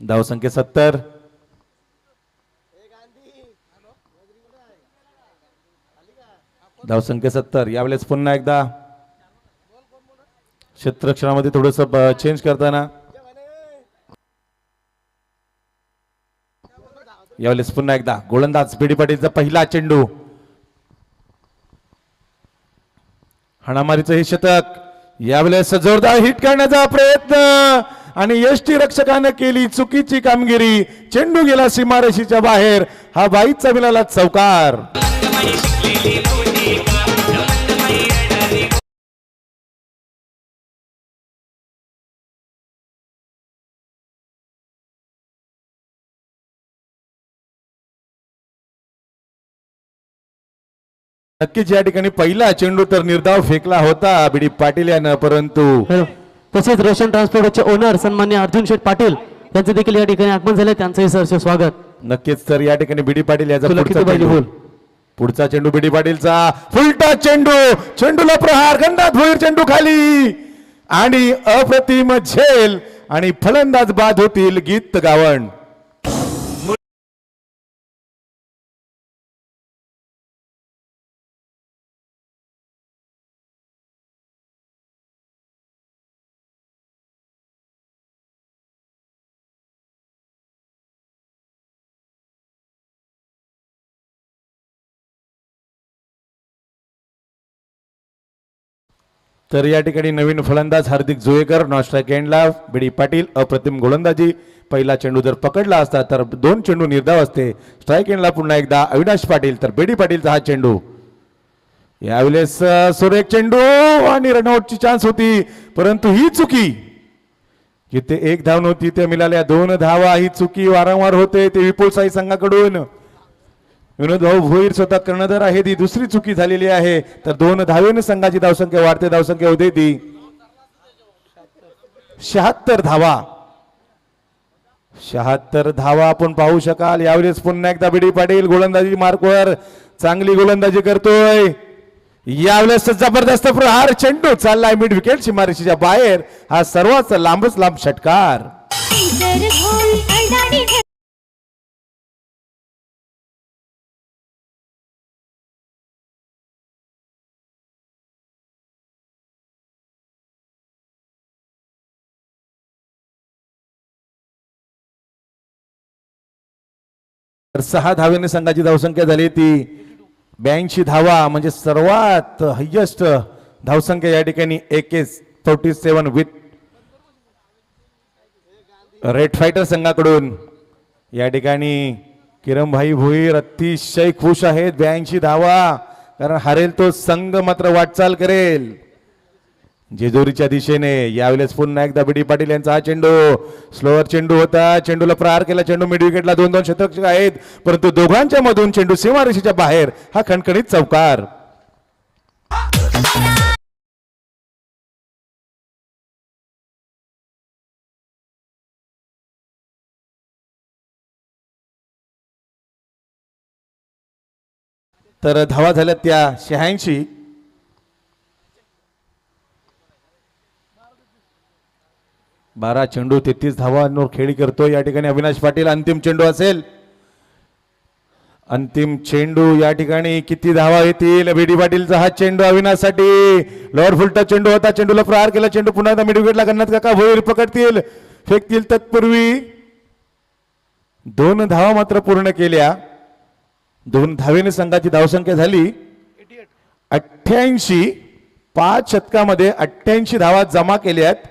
धावसंख्या 70. धावसंख्या 70. यावेळेस पुन्हा एकदा क्षेत्ररक्षणामध्ये थोडस चेंज करताना यावेळेस पुन्हा एकदा गोलंदाज बीडी पाटीलचा पहिला चेंडू, हाणामारीचं हे शतक. यावेळेस जोरदार हिट करण्याचा प्रयत्न आणि यष्टी रक्षकाने केली चुकीची कामगिरी. चेंडू गेला सीमारेषेच्या बाहेर. हा बाईचा मिळाला चौकार. नक्कीच या ठिकाणी पहिला चेंडू तर निर्धाव फेकला होता बीडी पाटील यानं, परंतु तसेच रोशन ट्रान्सपोर्टचे ओनर सन्मान्य अर्जुन शेठ पाटील यांचे देखील या ठिकाणी आगमन झाले, त्यांचंही सहर्ष स्वागत. नक्कीच तर या ठिकाणी बीडी पाटील याचा तुला किती पाहिजे बोल. पुढचा चेंडू बीडी पाटीलचा, फुलटा चेंडू, चेंडूला प्रहार, गंडात भोईर, चेंडू खाली आणि अप्रतिम झेल, आणि फलंदाज बाद होतील गीत गावंड. तर या ठिकाणी नवीन फलंदाज हार्दिक जोयकर, नॉन स्ट्राईक एंडला बीडी पाटील. अप्रतिम गोलंदाजी. पहिला चेंडू जर पकडला असता तर 2 चेंडू निर्धाव असते. स्ट्राईक एंडला पुन्हा एकदा अविनाश पाटील, तर बीडी पाटीलचा हा चेंडू. यावेळेस सुरेख चेंडू आणि रनआउटची चान्स होती, परंतु ही चुकी. जिथे 1 धाव नव्हती ते मिळाल्या 2 धावा. ही चुकी वारंवार होते ते विपुल साई संघाकडून. विनोद भाऊ भोईर स्वतः कर्णधार आहेत. ही दुसरी चुकी झालेली आहे. तर 2 धावेने संघाची धावसंख्या वाढते. धावसंख्या होते ती 76 धावा. 76 धावा आपण पाहू शकाल. यावेळेस पुन्हा एकदा बीडी पाटील गोलंदाजी मार्कवर चांगली गोलंदाजी करतोय. यावेळेस जबरदस्त प्रहार, चेंडू चाललाय मिड विकेट सीमारेषेच्या बाहेर. हा सर्वात लांबच लांब षटकार. जर खोल अडाणी तर 6 धावेने संघाची धावसंख्या झाली ती 82 धावा, म्हणजे सर्वात हायेस्ट धावसंख्या या ठिकाणी AK-47 विथ रेड फायटर संघाकडून. या ठिकाणी किरणभाई भोईर अतिशय खुश आहेत. 82 धावा, कारण हरेल तो संघ मात्र वाटचाल करेल जेजुरीच्या दिशेने. यावेळेस पुन्हा एकदा बीडी पाटील यांचा हा चेंडू, स्लोअर चेंडू होता. चेंडूला प्रहार केला. चेंडू मिड विकेटला 2-2 क्षेत्ररक्षक आहेत, परंतु दोघांच्या मधून चेंडू सीमारेषेच्या बाहेर. हा खणखणीत चौकार. तर धावा झाल्या त्या 86. 12 चेंडू 33 धावांवर खेळी करतोय या ठिकाणी अविनाश पाटील. अंतिम चेंडू असेल. अंतिम चेंडू या ठिकाणी किती धावा येतील. बीडी पाटीलचा हा चेंडू अविनाशसाठी. लोअर फुलटा चेंडू होता. चेंडूला प्रहार केला. चेंडू पुन्हा एकदा मिड विकेटला गन्नाथ काका भोईर पकडतील, फेकतील. तत्पूर्वी 2 धावा मात्र पूर्ण केल्या. 2 धावेने संघाची धावसंख्या झाली 88 5 शतकामध्ये 88 धावा जमा केल्यात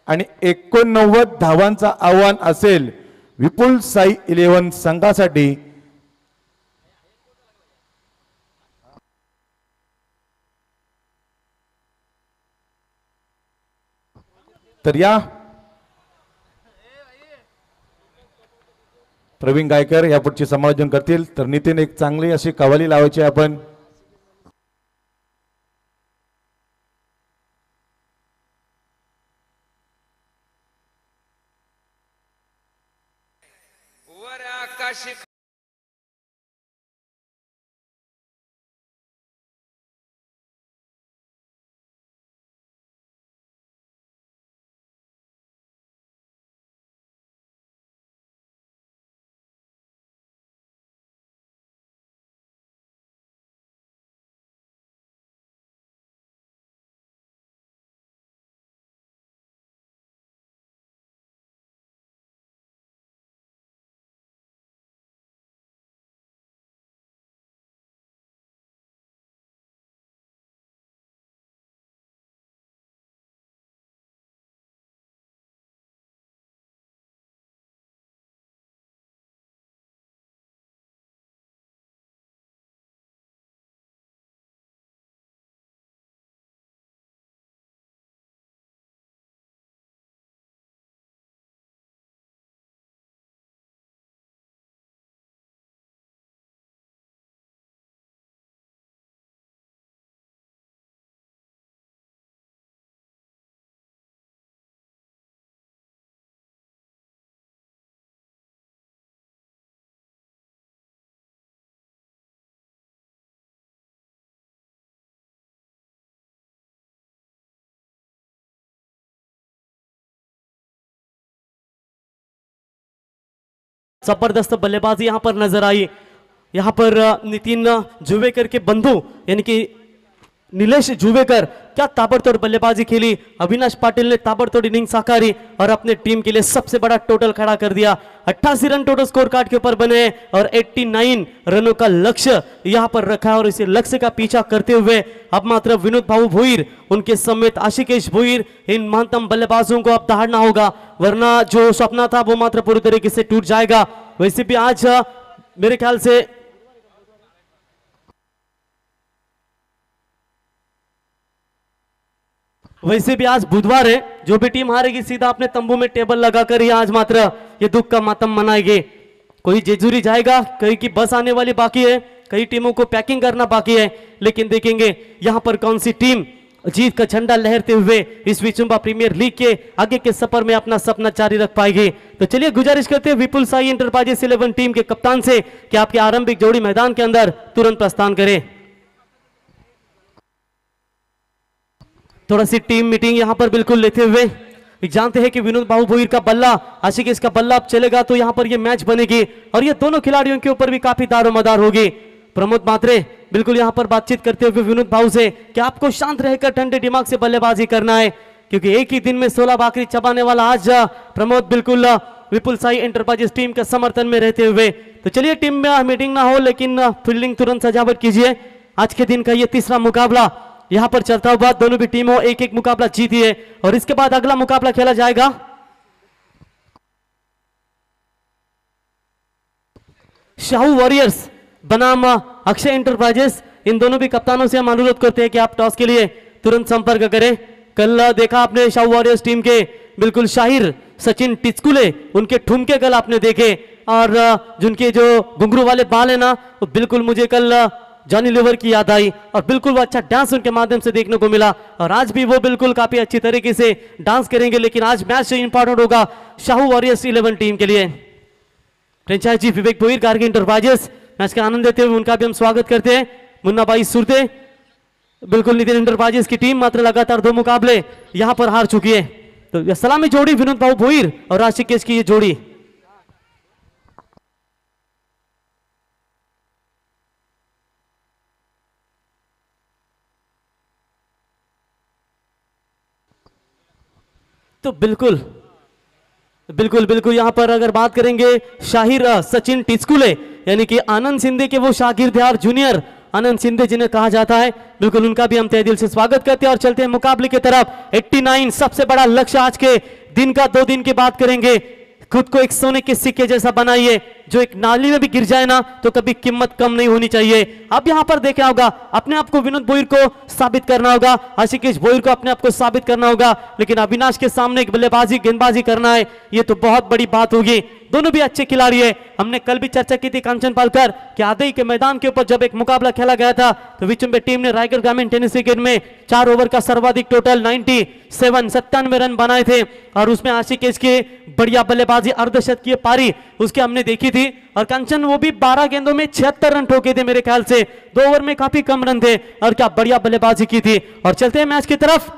आणि 89 धावांचा आव्हान असेल विपुल साई 11 संघासाठी. तर या प्रवीण गायकर या पुढचे समायोजन करतील. तर नितीन एक चांगली अशी कव्वाली लावायची आपण. जबरदस्त बल्लेबाजी यहाँ पर नजर आई. यहाँ पर नितिन जुवेकर के बंधु यानी कि नीलेश जुवेकर क्या ताबड़तोड़ बल्लेबाजी खेली. अविनाश पाटिल ने ताबड़तोड़ इनिंग साकारी और अपने टीम के लिए सबसे बड़ा टोटल खड़ा कर दिया. 88 रन टोटल स्कोर कार्ड के ऊपर बने और 89 रनों का लक्ष्य यहाँ पर रखा है और इसी लक्ष्य का पीछा करते हुए अब मात्र विनोद भाऊ भोईर उनके समेत आशिकेश भोईर इन महानतम बल्लेबाजों को अब दहाड़ना होगा, वरना जो सपना था वो मात्र पूरी तरीके से टूट जाएगा. वैसे भी आज मेरे ख्याल से आज बुधवार है. जो भी टीम हारेगी सीधा अपने तंबू में टेबल लगाकर ही आज मात्र ये दुख का मातम मनाएंगे. कोई जेजूरी जाएगा, कहीं की बस आने वाली बाकी है, कई टीमों को पैकिंग करना बाकी है. लेकिन देखेंगे यहां पर कौन सी टीम जीत का झंडा लहरते हुए इस विचुंबा प्रीमियर लीग के आगे के सफर में अपना सपना जारी रख पाएगी. तो चलिए गुजारिश करते हैं विपुल साई एंटरप्राइजेस 11 टीम के कप्तान से कि आपकी आरंभिक जोड़ी मैदान के अंदर तुरंत प्रस्थान करें. थोड़ा सी टीम मीटिंग यहां पर बिल्कुल लेते हुए जानते हैं कि विनोद बाबू भोईर का बल्ला आशिकेश का बल्ला अब चलेगा तो यहां पर ये मैच बनेगी और ये दोनों खिलाड़ियों के ऊपर भी काफी दारोमदार होगी. प्रमोद मात्रे बिल्कुल यहां पर बातचीत करते हुए विनोद भाऊ से कि आपको शांत रहकर ठंडे दिमाग से बल्लेबाजी करना है, क्योंकि एक ही दिन में 16 बाकरी चबाने वाला आज प्रमोद बिल्कुल विपुल साई एंटरप्राइजेस टीम के समर्थन में रहते हुए. तो चलिए टीम में मीटिंग ना हो लेकिन फील्डिंग तुरंत सजावट कीजिए. आज के दिन का ये तीसरा मुकाबला यहां पर चलता हुआ, दोनों भी टीमों एक एक मुकाबला जीती है और इसके बाद अगला मुकाबला खेला जाएगा शाहू वॉरियर्स बनाम अक्षय एंटरप्राइजेस. इन दोनों भी कप्तानों से हम अनुरोध करते हैं कि आप टॉस के लिए तुरंत संपर्क करें. कल देखा आपने शाहू वॉरियर्स टीम के बिल्कुल शाहिर सचिन टिचकुले, उनके ठुमके कल आपने देखे और जिनके जो घुंघरू वाले बाल है ना, वो बिल्कुल मुझे कल जॉनी लीवर की याद आई और बिल्कुल वो अच्छा डांस उनके माध्यम से देखने को मिला और आज भी वो बिल्कुल काफी अच्छी तरीके से डांस करेंगे. लेकिन आज मैच इंपॉर्टेंट होगा शाहू वॉरियर्स 11 टीम के लिए. फ्रेंचाइज जी विवेक भोईर गार्गी एंटरप्राइजेस मैच का आनंद लेते हुए उनका भी हम स्वागत करते हैं. मुन्ना भाई सुरते बिल्कुल नितिन एंटरप्राइजेस की टीम मात्र लगातार 2 मुकाबले यहां पर हार चुकी है. तो सलामी जोड़ी विनोद बाबू भोईर और आशिकेश की ये जोड़ी. तो बिल्कुल बिल्कुल बिल्कुल यहां पर अगर बात करेंगे शाहिर सचिन टिचकुले यानी कि आनंद सिंधे के वो शागिर्द और जूनियर आनंद शिंदे जिन्हें कहा जाता है, बिल्कुल उनका भी हम तहे दिल से स्वागत करते हैं और चलते हैं मुकाबले की तरफ। 89 सबसे बड़ा लक्ष्य आज के दिन का, 2 दिन की बात करेंगे। खुद को एक सोने के सिक्के जैसा बनाइए, जो एक नाली में भी गिर जाए ना तो कभी कीमत कम नहीं होनी चाहिए। अब यहां पर देखना होगा, अपने आप को विनोद भोईर को साबित करना होगा, आशिकेश भोईर को अपने आप को साबित करना होगा, लेकिन अविनाश के सामने एक बल्लेबाजी गेंदबाजी करना है, ये तो बहुत बड़ी बात होगी। दोनों भी अच्छे खिलाड़ी है। हमने कल भी चर्चा की थी कांचन पालकर कि आदई के मैदान के ऊपर जब एक मुकाबला खेला गया था तो विचुम्बे टीम ने रायगढ़ ग्रामीण टेनिस क्रिकेट में 4 ओवर का सर्वाधिक टोटल 97 रन बनाए थे और उसमें आशिकेश की बढ़िया बल्लेबाजी, अर्धशतकीय पारी उसके हमने देखी थी। और कंचन वो भी 12 गेंदों में 76 रन ठोके थे मेरे ख्याल से, 2 ओवर में काफी कम रन थे और क्या बढ़िया बल्लेबाजी की थी। और चलते हैं मैच की तरफ।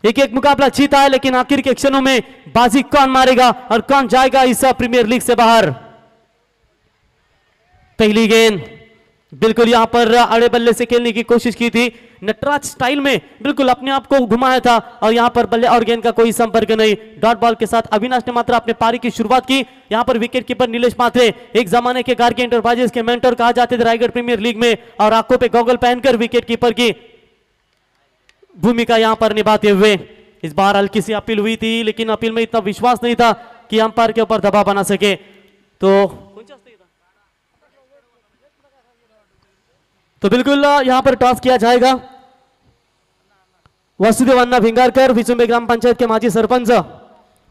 एक मुकाबला जीता है, लेकिन आखिर के क्षणों में बाजी कौन मारेगा और कौन जाएगा इस प्रीमियर लीग से बाहर। पहली गेंद बिल्कुल यहां पर अड़े बल्ले से खेलने की कोशिश की थी, नटराज स्टाइल में बिल्कुल अपने आप को घुमाया था और यहां पर बल्ले और गेंद का कोई संपर्क नहीं। डॉट बॉल के साथ अविनाश ने मात्र अपने पारी की शुरुआत की। यहां पर विकेट कीपर नीलेश मात्रे, एक जमाने के गार्गी एंटरप्राइजेस के मेंटर कहा जाते थे रायगढ़ प्रीमियर लीग में, और आंखों पे गॉगल पहनकर विकेट कीपर की भूमिका यहां पर निभाते हुए। इस बार हल्की सी अपील हुई थी, लेकिन अपील में इतना विश्वास नहीं था कि अंपायर के ऊपर दबाव बना सके। तो बिल्कुल यहां पर टॉस किया जाएगा। वासुदेव अन्ना भिंगारकर, विचुम्बे ग्राम पंचायत के माजी सरपंच,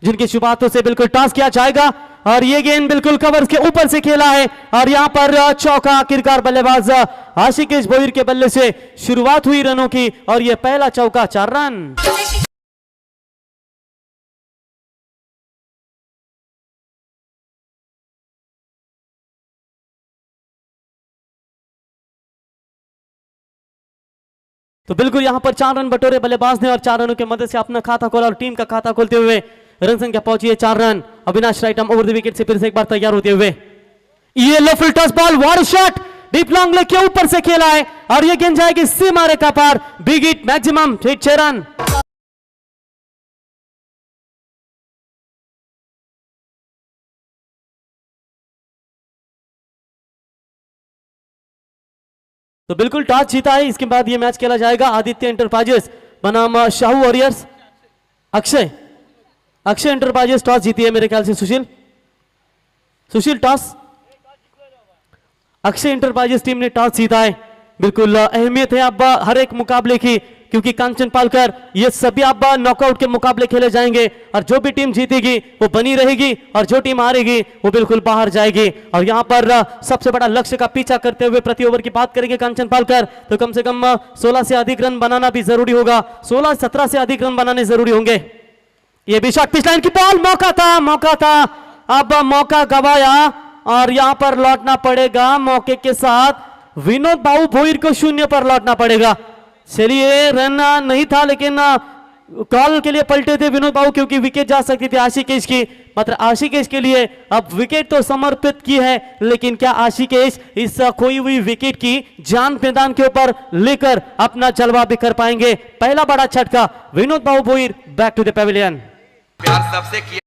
जिनकी शुभ हाथों से बिल्कुल टॉस किया जाएगा और ये गेंद बिल्कुल कवर के ऊपर से खेला है और यहां पर चौका। आखिरकार बल्लेबाज आशिकेश भोईर के बल्ले से शुरुआत हुई रनों की और यह पहला चौका, 4 रन। तो बिल्कुल यहां पर 4 रन बटोरे बल्लेबाज ने और 4 रनों के मदद से अपना खाता खोला और टीम का खाता खोलते हुए रन संख्या पहुंची है 4 run. Avinash right arm over the wicket से फिर से एक बार तैयार होते हुए, ये लो फुल टॉस बॉल, वार शॉट, डीप लॉन्ग लेग के ऊपर से खेला है और ये गेंद जाएगी सीमा रेखा पार, बिग हिट, मैक्सिमम 6 रन। तो बिल्कुल टॉस जीता है। इसके बाद ये मैच खेला जाएगा आदित्य एंटरप्राइजेस बनाम शाहू वॉरियर्स। अक्षय एंटरप्राइजेस टॉस जीती है मेरे ख्याल से। सुशील टॉस, अक्षय एंटरप्राइजेस टीम ने टॉस जीता है। बिल्कुल अहमियत है अब हर एक मुकाबले की, क्योंकि कांचन पालकर ये सभी अब नॉकआउट के मुकाबले खेले जाएंगे और जो भी टीम जीतेगी वो बनी रहेगी और जो टीम हारेगी वो बिल्कुल बाहर जाएगी। और यहां पर सबसे बड़ा लक्ष्य का पीछा करते हुए प्रति ओवर की बात करेंगे कांचन पालकर, तो कम से कम 16 से अधिक रन बनाना भी जरूरी होगा, 16-17 से अधिक रन बनाने जरूरी होंगे। ये भी शॉट, पिच लाइन की बॉल, मौका था, अब मौका गवाया और यहां पर लौटना पड़ेगा। मौके के साथ विनोद बाबू भोईर को 0 पर लौटना पड़ेगा। चलिए रन नहीं था, लेकिन कॉल के लिए पलटे थे विनोद बाबू, क्योंकि विकेट जा सकती थी आशिकेश की। मात्र आशिकेश के लिए अब विकेट तो समर्पित की है, लेकिन क्या आशिकेश इस खोई हुई विकेट की जान मैदान के ऊपर लेकर अपना जलवा भी कर पाएंगे? पहला बड़ा झटका, Vinod Babu Bhoir back to the pavilion. प्यार सबसे किया।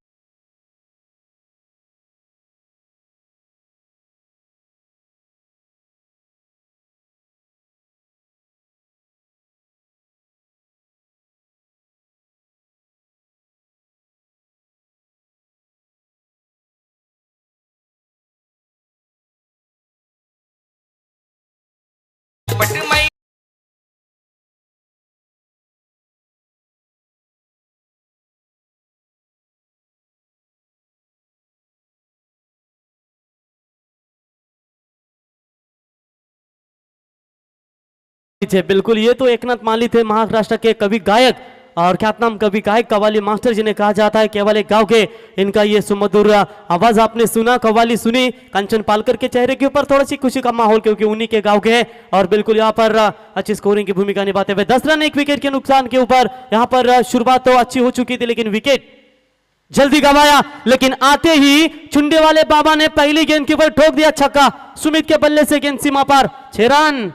बिल्कुल, ये तो एकनाथ माली थे, महाराष्ट्र के कवि गायक और ख्यातनाम कवि गायक कव्वाली मास्टर जिन्हें कहा जाता है, केवल एक गांव के। इनका ये सुमधुर आवाज आपने सुना, कव्वाली सुनी। कंचन पालकर के चेहरे के ऊपर थोड़ी सी खुशी का माहौल, क्योंकि उन्हीं के गांव के हैं और बिल्कुल यहाँ पर अच्छी स्कोरिंग की भूमिका निभाते हुए 10 रन 1 विकेट के नुकसान के ऊपर। यहाँ पर शुरुआत तो अच्छी हो चुकी थी, लेकिन विकेट जल्दी गवाया, लेकिन आते ही चुंडे वाले बाबा ने पहली गेंद के ऊपर ठोक दिया छक्का। सुमित के बल्ले से गेंद सीमा पार, 6 रन।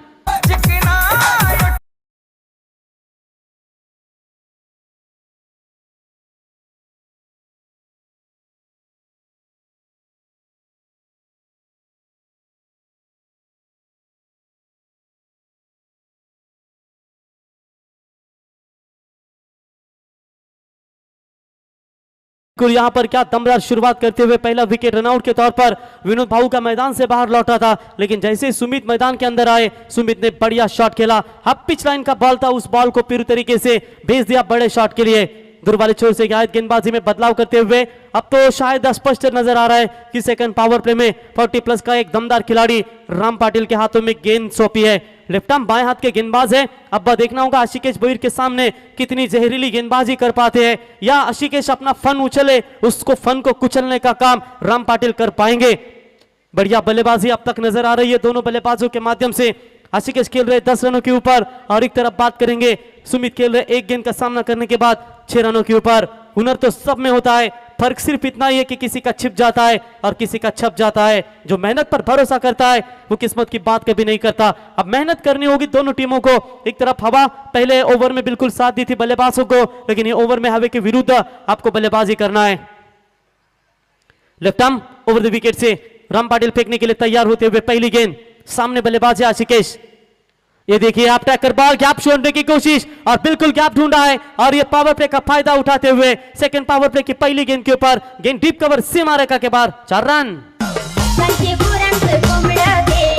बिल्कुल यहाँ पर क्या दमदार शुरुआत करते हुए पहला विकेट रनआउट के तौर पर विनोद भाऊ का मैदान से बाहर लौटा था, लेकिन जैसे ही सुमित मैदान के अंदर आए, सुमित ने बढ़िया शॉट खेला। हाफ पिच लाइन का बॉल था, उस बॉल को पूरी तरीके से भेज दिया बड़े शॉट के लिए। दूर वाले छोर से गेंदबाजी में बदलाव करते हुए अब तो शायद स्पष्ट नजर आ रहा है कि सेकंड पावर प्ले में 40+ का एक दमदार खिलाड़ी राम पाटिल के हाथों में गेंद सौंपी है। लेफ्ट आर्म बाएं हाथ के गेंदबाज है। अब देखना होगा आशिकेश भोईर के सामने कितनी जहरीली गेंदबाजी कर पाते हैं, या आशिकेश अपना फन उछले, उसको फन को कुचलने का काम राम पाटिल कर पाएंगे। बढ़िया बल्लेबाजी अब तक नजर आ रही है दोनों बल्लेबाजों के माध्यम से। आशिकेश खेल रहे 10 रनों के ऊपर, और एक तरफ बात करेंगे सुमित खेल रहे एक गेंद का सामना करने के बाद 6 रनों के ऊपर। हुनर तो सब में होता है, फर्क सिर्फ इतना ही है कि किसी का छिप जाता है और किसी का छप जाता है। जो मेहनत पर भरोसा करता है वो किस्मत की बात कभी नहीं करता। अब मेहनत करनी होगी दोनों टीमों को। एक तरफ हवा पहले ओवर में बिल्कुल साथ दी थी बल्लेबाजों को, लेकिन ये ओवर में हवा के विरुद्ध आपको बल्लेबाजी करना है। Left arm over the wicket से राम पाटिल फेंकने के लिए तैयार होते हुए पहली गेंद, सामने बल्लेबाज है आशिकेश। ये देखिए आप टैकर बॉल, गैप छोड़ने की कोशिश और बिल्कुल गैप ढूंढा है, और ये पावर प्ले का फायदा उठाते हुए सेकंड पावर प्ले की पहली गेंद के ऊपर गेंद डीप कवर सीमा रेखा के बाहर, 4 रन। कांचीपुरांचं कोंबडं दे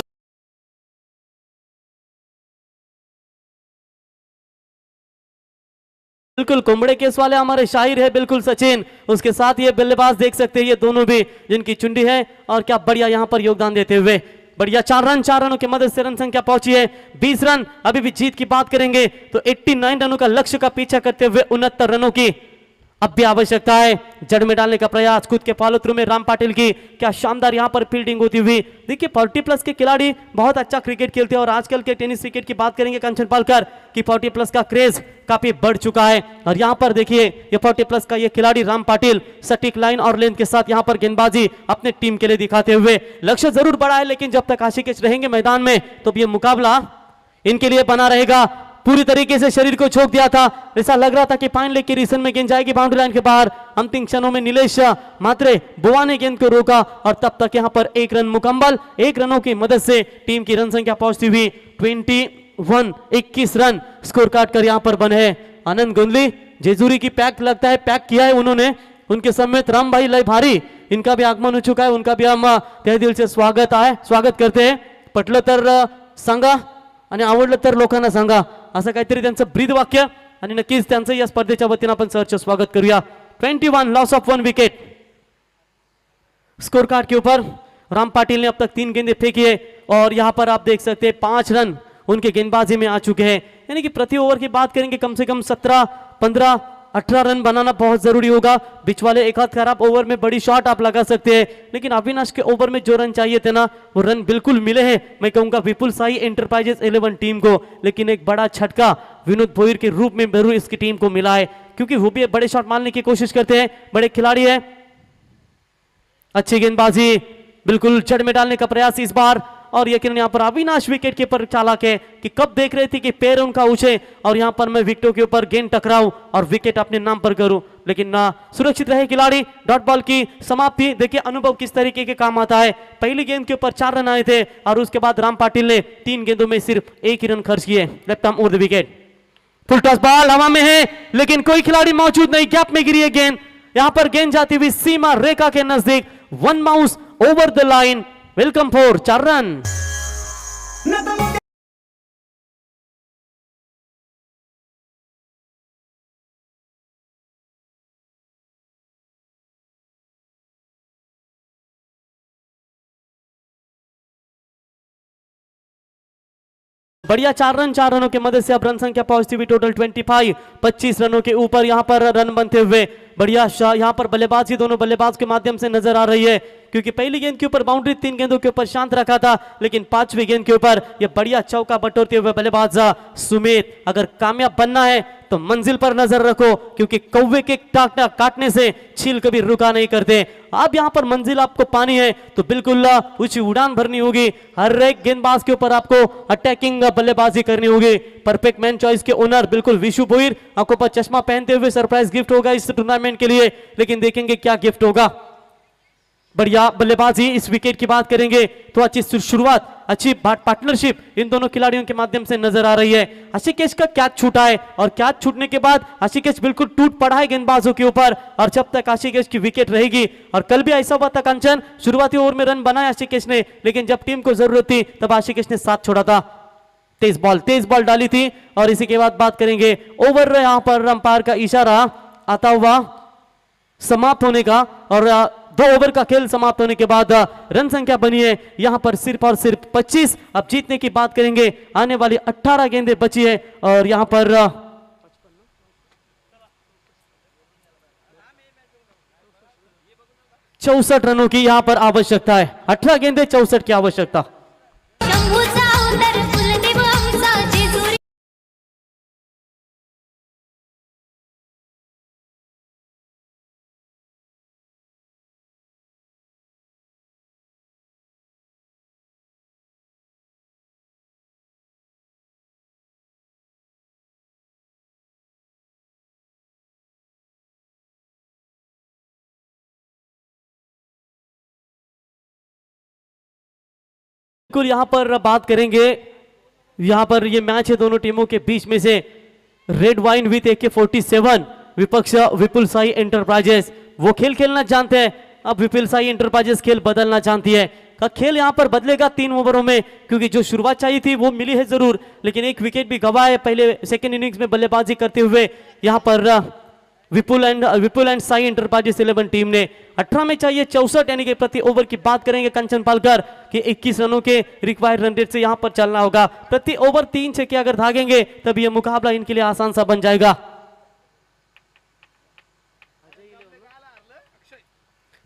बिल्कुल कुंबड़े केस वाले हमारे शाहिर है बिल्कुल सचिन, उसके साथ ये बल्लेबाज देख सकते हैं ये दोनों भी जिनकी चुंडी है, और क्या बढ़िया यहां पर योगदान देते हुए बढ़िया 4 रन, 4 रनों की मदद से रन संख्या पहुंची है 20 रन। अभी भी जीत की बात करेंगे तो 89 रनों का लक्ष्य का पीछा करते हुए 69 रनों की अब भी आवश्यकता है। जड़ में डालने का प्रयास खुद के फॉलो थ्रू में राम पाटिल की, क्या शानदार यहां पर फील्डिंग होती हुई। देखिए 40+ के खिलाड़ी बहुत अच्छा क्रिकेट खेलते हैं, और आजकल के टेनिस क्रिकेट की बात करेंगे कंचन पालकर कि 40+ का क्रेज काफी बढ़ चुका है। और यहां पर देखिए ये 40+ का ये खिलाड़ी राम पाटिल सटीक लाइन और लेंथ के साथ यहां पर गेंदबाजी अपने टीम के लिए दिखाते हुए, लक्ष्य जरूर बड़ा है, लेकिन जब तक आशिकेश रहेंगे मैदान में तो ये मुकाबला इनके लिए बना रहेगा। पूरी तरीके से शरीर को छोक दिया था, ऐसा लग रहा था कि फाइन लेग की रीसन में गेंद जाएगी बाउंड्री लाइन के बाहर। अंतिम क्षणों में नीलेश मात्रे बुआ ने गेंद को रोका, और तब तक यहां पर 1 रन मुकम्मल। 1 रनों की मदद से टीम की रन संख्या पहुंचती हुई 21 रन स्कोर काट कर यहां पर बने हैं। आनंद गोंदली जेजूरी की पैक लगता है पैक किया है उन्होंने, उनके समेत राम भाई लय भारी, इनका भी आगमन हो चुका है, उनका भी हम तहे दिल से स्वागत करते हैं। पटलं तर सांगा आणि आवडलं तर लोकांना सांगा, असं काहीतरी त्यांचं ब्रीद वाक्य, आणि नक्कीच त्यांचं या स्पर्धेच्या वतीनं आपण सहर्ष स्वागत करूया। 21 loss of 1 wicket score card के ऊपर राम पाटिल ने अब तक 3 गेंदें फेंकी है, और यहां पर आप देख सकते हैं 5 रन उनके गेंदबाजी में आ चुके हैं। यानी कि प्रति ओवर की बात करेंगे कम से कम 17, 15, 18 रन बनाना बहुत जरूरी होगा। बीच वाले एक हाथ खराब ओवर में बड़ी शॉट आप लगा सकते हैं, लेकिन अविनाश के ओवर में जो रन चाहिए थे ना वो रन बिल्कुल मिले हैं। मैं कहूंगा विपुल साई एंटरप्राइजेस 11 टीम को, लेकिन एक बड़ा झटका विनोद भोईर के रूप में जरूर इसकी टीम को मिला है, क्योंकि वो भी बड़े शॉट मारने की कोशिश करते हैं, बड़े खिलाड़ी है। अच्छी गेंदबाजी, बिल्कुल जड़ में डालने का प्रयास इस बार, और यकीन यहां पर अविनाश विकेट के ऊपर चालाक है कि कब देख रहे थे कि पैर उनका ऊंचे और यहां पर मैं विकेटों के ऊपर गेंद टकराऊं और विकेट अपने नाम पर करूं, लेकिन ना सुरक्षित रहे खिलाड़ी। डॉट बॉल की समाप्ति, देखिए अनुभव किस तरीके के काम आता है। पहली गेंद के ऊपर 4 रन आए थे, और उसके बाद राम पाटिल ने 3 गेंदों में सिर्फ 1 ही रन खर्च किए। Left arm over the wicket, full toss ball हवा में है, लेकिन कोई खिलाड़ी मौजूद नहीं, गैप में गिरी है गेंद। यहां पर गेंद जाती हुई सीमा रेखा के नजदीक, 1 mouse over the line, welcome for 4 run. बढ़िया 4 रन, 4 रनों की मदद से अब रन संख्या पहुंचती हुई टोटल 25 रनों के ऊपर यहां पर रन बनते हुए बढ़िया यहां पर बल्लेबाजी दोनों बल्लेबाज के माध्यम से नजर आ रही है, क्योंकि पहली गेंद के ऊपर बाउंड्री 3 गेंदों के ऊपर शांत रखा था, लेकिन 5वीं गेंद के ऊपर यह बढ़िया चौका बटोरते हुए बल्लेबाज सुमित। अगर कामयाब बनना है तो मंजिल पर नजर रखो, क्योंकि कौवे के काटने से छील कभी रुका नहीं करते। अब यहां पर मंजिल आपको पानी है तो बिल्कुल ऊंची उड़ान भरनी होगी, हर एक गेंदबाज के ऊपर आपको अटैकिंग बल्लेबाजी करनी होगी। परफेक्ट मैन चॉइस के ओनर बिल्कुल विशु भोईर, आपको पर चश्मा पहनते हुए सरप्राइज गिफ्ट होगा इस टूर्नामेंट के लिए, लेकिन देखेंगे क्या गिफ्ट होगा। बढ़िया बल्लेबाजी। इस विकेट की बात करेंगे तो अच्छी शुरुआत, अच्छी पार्टनरशिप इन दोनों खिलाड़ियों के माध्यम से नजर आ रही है। आशिकेश का कैच छूटा है और कैच छूटने के बाद आशिकेश बिल्कुल टूट पड़ा है गेंदबाजों के ऊपर, और जब तक आशिकेश की विकेट रहेगी, और कल भी ऐसा हुआ था कंचन, शुरुआती ओवर में रन बनाया आशिकेश ने, लेकिन जब टीम को जरूरत थी तब आशिकेश ने साथ छोड़ा था। तेज बॉल डाली थी। और इसी के बाद बात करेंगे ओवर यहां पर अंपायर का इशारा आता हुआ समाप्त होने का, और 2 ओवर का खेल समाप्त होने के बाद रन संख्या बनी है यहां पर सिर्फ और सिर्फ 25। अब जीतने की बात करेंगे, आने वाली 18 गेंदें बची है और यहां पर 64 रनों की यहां पर आवश्यकता है। 18 गेंदें 64 की आवश्यकता। शंभूचा उदर कुलदेव आमचा जेजुरी बिल्कुल यहां पर बात करेंगे, यहां पर ये मैच है दोनों टीमों के बीच में से। रेड वाइन विथ AK-47 विपक्ष विपुल साई एंटरप्राइजेस, वो खेल खेलना जानते हैं, अब विपुल साई एंटरप्राइजेस खेल बदलना जानती है। का खेल यहां पर बदलेगा 3 ओवरों में, क्योंकि जो शुरुआत चाहिए थी वो मिली है जरूर, लेकिन एक विकेट भी गवा है पहले सेकंड इनिंग्स में बल्लेबाजी करते हुए यहां पर विपुल एंड साई एंटरप्राइजेस 11 टीम ने। 18 में चाहिए 64, यानी कि प्रति ओवर की बात करेंगे कंचन पालकर कि 21 रनों के रिक्वायर्ड रन रेट से यहां पर चलना होगा। प्रति ओवर 3 छक्के अगर भागेंगे तब यह मुकाबला इनके लिए आसान सा बन जाएगा।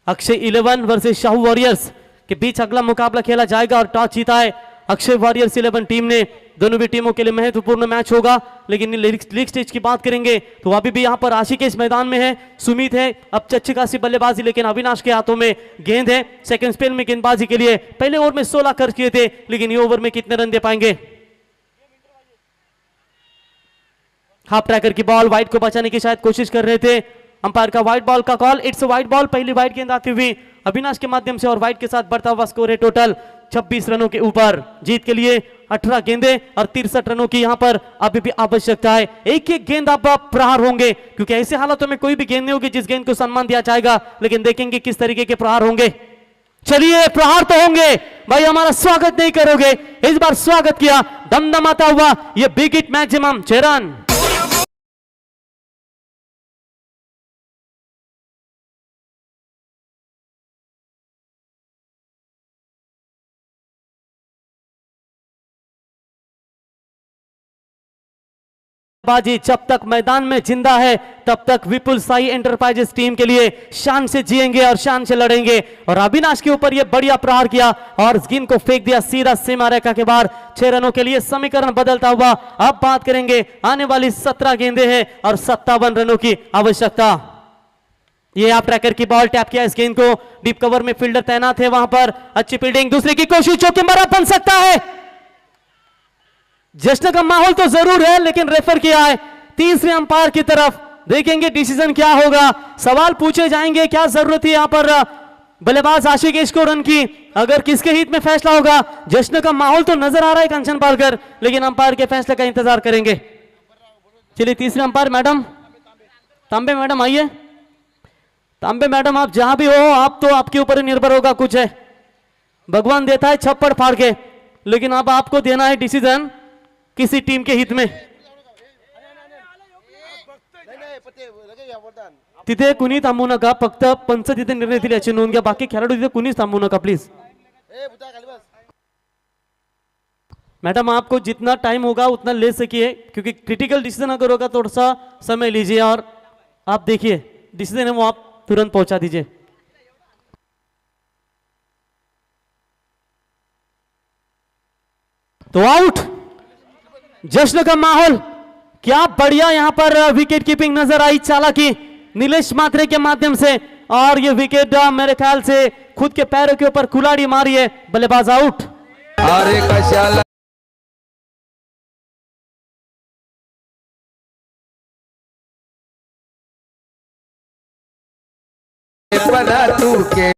अक्षय 11 वर्सेस शाहू वॉरियर्स के बीच अगला मुकाबला खेला जाएगा और टॉस जीता है अक्षय वॉरियर्स 11 टीम ने। दोनों भी टीमों के लिए महत्वपूर्ण मैच होगा, लेकिन लीग स्टेज की बात करेंगे तो अभी भी यहां पर आशिकेश मैदान में है, सुमित है, अब अच्छी खासी बल्लेबाजी, लेकिन अविनाश के हाथों में गेंद है। सेकंड स्पेल में गेंदबाजी के लिए पहले ओवर में 16 खर्च किए थे, लेकिन ये ओवर में कितने रन दे पाएंगे। हाफ ट्रैकर की बॉल, वाइड को बचाने की शायद कोशिश कर रहे थे, अंपायर का वाइड बॉल का कॉल, इट्स वाइड बॉल। पहली वाइड गेंद आती हुई अविनाश के माध्यम से और वाइड के साथ बढ़ता हुआ स्कोर है टोटल 26 रनों के ऊपर। जीत के लिए 18 गेंदें और 63 रनों की यहां पर अभी भी आवश्यकता है। एक एक गेंद अब प्रहार होंगे, क्योंकि ऐसे हालातों में कोई भी गेंद नहीं होगी जिस गेंद को सम्मान दिया जाएगा, लेकिन देखेंगे किस तरीके के प्रहार होंगे। चलिए प्रहार तो होंगे भाई, हमारा स्वागत नहीं करोगे, इस बार स्वागत किया दमदमाता हुआ ये बिग हिट मैक्सिमम 6 रन। बाजी जब तक मैदान में जिंदा है तब तक विपुल साई एंटरप्राइजेस टीम के लिए शान से जिएंगे और शान से लड़ेंगे। और अविनाश के ऊपर यह बढ़िया प्रहार किया और गेंद को फेंक दिया सीधा सीमा रेखा के बाहर। 6 रनों के लिए समीकरण बदलता हुआ अब बात करेंगे, आने वाली 17 गेंदें हैं और 57 रनों की आवश्यकता। ये आप ट्रैकर की बॉल टैप किया इस गेंद को, डीप कवर में फील्डर तैनात है वहां पर, अच्छी फील्डिंग, दूसरे की कोशिश, चौके मारा बन सकता है। जश्न का माहौल तो जरूर है, लेकिन रेफर किया है तीसरे अंपायर की तरफ, देखेंगे डिसीजन क्या होगा। सवाल पूछे जाएंगे, क्या जरूरत है यहां पर बल्लेबाज आशिकेश को रन की, अगर किसके हित में फैसला होगा। जश्न का माहौल तो नजर आ रहा है कंचन पालकर, लेकिन अंपायर के फैसले का इंतजार करेंगे। चलिए तीसरे अंपायर मैडम, तांबे मैडम आइए। तांबे मैडम आप जहां भी हो, आप तो आपके ऊपर ही निर्भर होगा, कुछ है भगवान देता है छप्पड़ फाड़ के, लेकिन अब आपको देना है डिसीजन किसी टीम के हित में। तिथे कुणी थांबू नका, फक्त पंच तिथे निर्णय दिले याची नोंद घ्या, बाकी खेळाडू तिथे कुणीच थांबू नका प्लीज। मैडम आपको जितना टाइम होगा उतना ले सकिए, क्योंकि क्रिटिकल डिसीजन अगर होगा थोड़ा सा समय लीजिए और आप देखिए डिसीजन है वो आप तुरंत पहुंचा दीजिए। तो आउट, जश्न का माहौल, क्या बढ़िया यहां पर विकेट कीपिंग नजर आई, चालाकी नीलेश मात्रे के माध्यम से, और ये विकेट मेरे ख्याल से खुद के पैरों के ऊपर कुल्हाड़ी मारी है, बल्लेबाज आउट। अरे कशाला बना तू के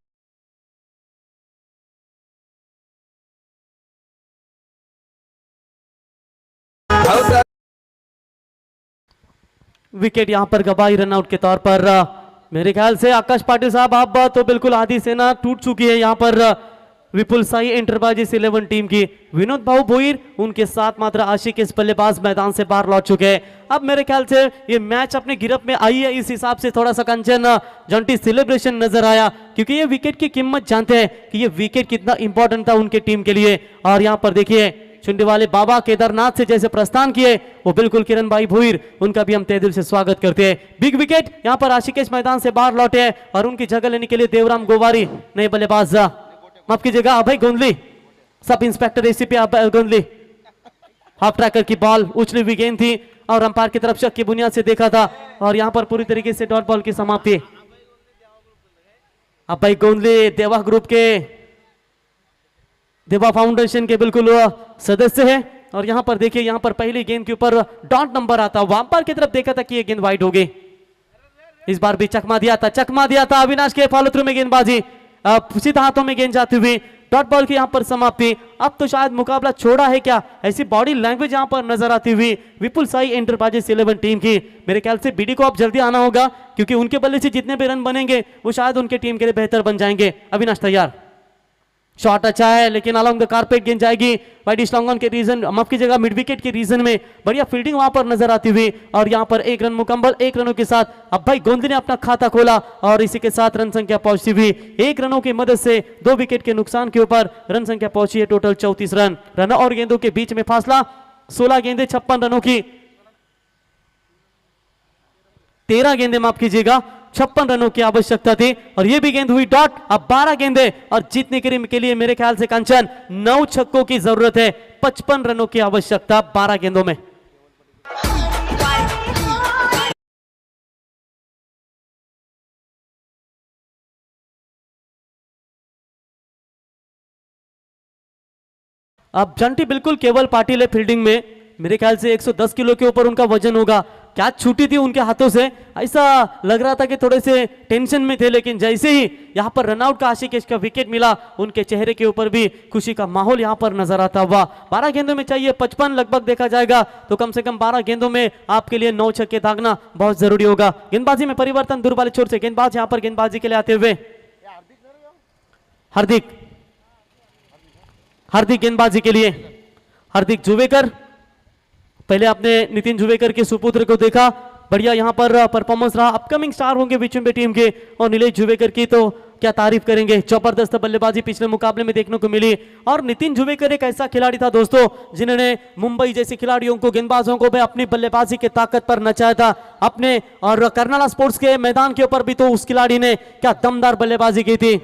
विकेट यहाँ पर गवाई रनआउट के तौर पर। मेरे ख्याल से आकाश पाटिल साहब आप तो बिल्कुल आधी सेना टूट चुकी है यहाँ पर विपुल साई एंटरप्राइजेस 11 टीम की। विनोद भाऊ भोईर उनके साथ मात्र आशिक इस बल्लेबाज मैदान से बाहर लौट चुके हैं। अब मेरे ख्याल से ये मैच अपने गिरफ्त में आई है, इस हिसाब से थोड़ा सा कंचन जंटी सेलिब्रेशन नजर आया, क्योंकि ये विकेट की कीमत जानते हैं कि ये विकेट कितना इंपॉर्टेंट था उनके टीम के लिए। और यहाँ पर देखिए चुंडी वाले बाबा केदारनाथ से जैसे प्रस्थान किए वो बिल्कुल किरण भाई भोईर, उनका भी हम तहे दिल से स्वागत करते हैं। बिग विकेट यहाँ पर आशिकेश मैदान से बाहर लौटे हैं और उनकी जगह लेने के लिए देवराम गोवारी नए बल्लेबाज, माफ कीजिएगा अभय गोंदली, सब इंस्पेक्टर एसीपी अभय गोंदली। हाफ ट्रैकर की बॉल उछली हुई गेंद थी और अंपायर की तरफ शक की बुनियाद से देखा था और यहाँ पर पूरी तरीके से डॉट बॉल की समाप्ति। अभय गोंदली देवा ग्रुप के, देवा फाउंडेशन के बिल्कुल सदस्य है। और यहां पर देखिए यहाँ पर पहली गेंद के ऊपर डॉट नंबर आता, अंपायर की तरफ देखा था कि ये गेंद वाइड हो गई। इस बार भी चकमा दिया था अविनाश के फॉलो थ्रू में गेंदबाजी, सीधा हाथों में गेंद जाती हुई डॉट बॉल की यहाँ पर समाप्ति। अब तो शायद मुकाबला छोड़ा है क्या, ऐसी बॉडी लैंग्वेज यहाँ पर नजर आती हुई विपुल साई एंटरप्राइजेस 11 टीम की। मेरे ख्याल से बीडी को अब जल्दी आना होगा, क्योंकि उनके बल्ले से जितने भी रन बनेंगे वो शायद उनके टीम के लिए बेहतर बन जाएंगे। अविनाश तैयार, शॉट अच्छा है लेकिन अलॉन्ग द कारपेट गेंद जाएगी वाइड लॉन्ग ऑन के रीजन, माफ कीजिएगा मिड विकेट के रीजन में। बढ़िया फील्डिंग वहां पर नजर आती हुई और यहां पर 1 रन मुकम्मल। 1 रनों के साथ अब भाई गोंदली ने अपना खाता खोला और इसी के साथ रन संख्या पहुंची हुई 1 रनों की मदद से 2 विकेट के नुकसान के ऊपर रन संख्या पहुंची है टोटल 34 रन। रन और गेंदों के बीच में फासला 16 गेंदें 56 रनों की, 13 गेंदें माफ कीजिएगा 56 रनों की आवश्यकता थी और ये भी गेंद हुई डॉट। अब 12 गेंदें और जीतने के लिए मेरे ख्याल से कंचन 9 छक्कों की जरूरत है। 55 रनों की आवश्यकता 12 गेंदों में। अब जंटी बिल्कुल केवल पाटिल है फील्डिंग में, मेरे ख्याल से 110 किलो के ऊपर उनका वजन होगा। क्या छूटी थी उनके हाथों से, ऐसा लग रहा था कि थोड़े से टेंशन में थे, लेकिन जैसे ही यहां पर रनआउट का आशिकेश का विकेट मिला उनके चेहरे के ऊपर भी खुशी का माहौल यहां पर नजर आता हुआ। 12 गेंदों में चाहिए 55 लगभग देखा जाएगा तो कम से कम 12 गेंदों में आपके लिए 9 छक्के दागना बहुत जरूरी होगा। गेंदबाजी में परिवर्तन दूर वाले छोर से गेंदबाज यहां पर गेंदबाजी के लिए आते हुए हार्दिक गेंदबाजी के लिए हार्दिक जुवेकर। पहले आपने नितिन जुवेकर के सुपुत्र को देखा, बढ़िया यहां पर परफॉर्मेंस रहा, अपकमिंग स्टार होंगे विचुम्बे टीम के और नीलेश जुवेकर की तो क्या तारीफ करेंगे। जबरदस्त बल्लेबाजी पिछले मुकाबले में देखने को मिली और नितिन जुवेकर एक ऐसा खिलाड़ी था दोस्तों जिन्होंने मुंबई जैसे खिलाड़ियों को, गेंदबाजों को भी अपनी बल्लेबाजी के ताकत पर नचाया था अपने। और कर्नाला स्पोर्ट्स के मैदान के ऊपर भी तो उस खिलाड़ी ने क्या दमदार बल्लेबाजी की थी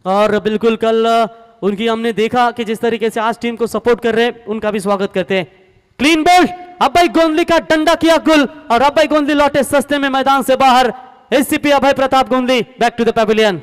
और बिल्कुल कल उनकी हमने देखा कि जिस तरीके से आज टीम को सपोर्ट कर रहे हैं, उनका भी स्वागत करते हैं। क्लीन बोल्ड, अभय गोंदली का डंडा किया गुल और अभय गोंदली लौटे सस्ते में मैदान से बाहर। एसीपी अभय प्रताप गोंदली बैक टू द पैविलियन।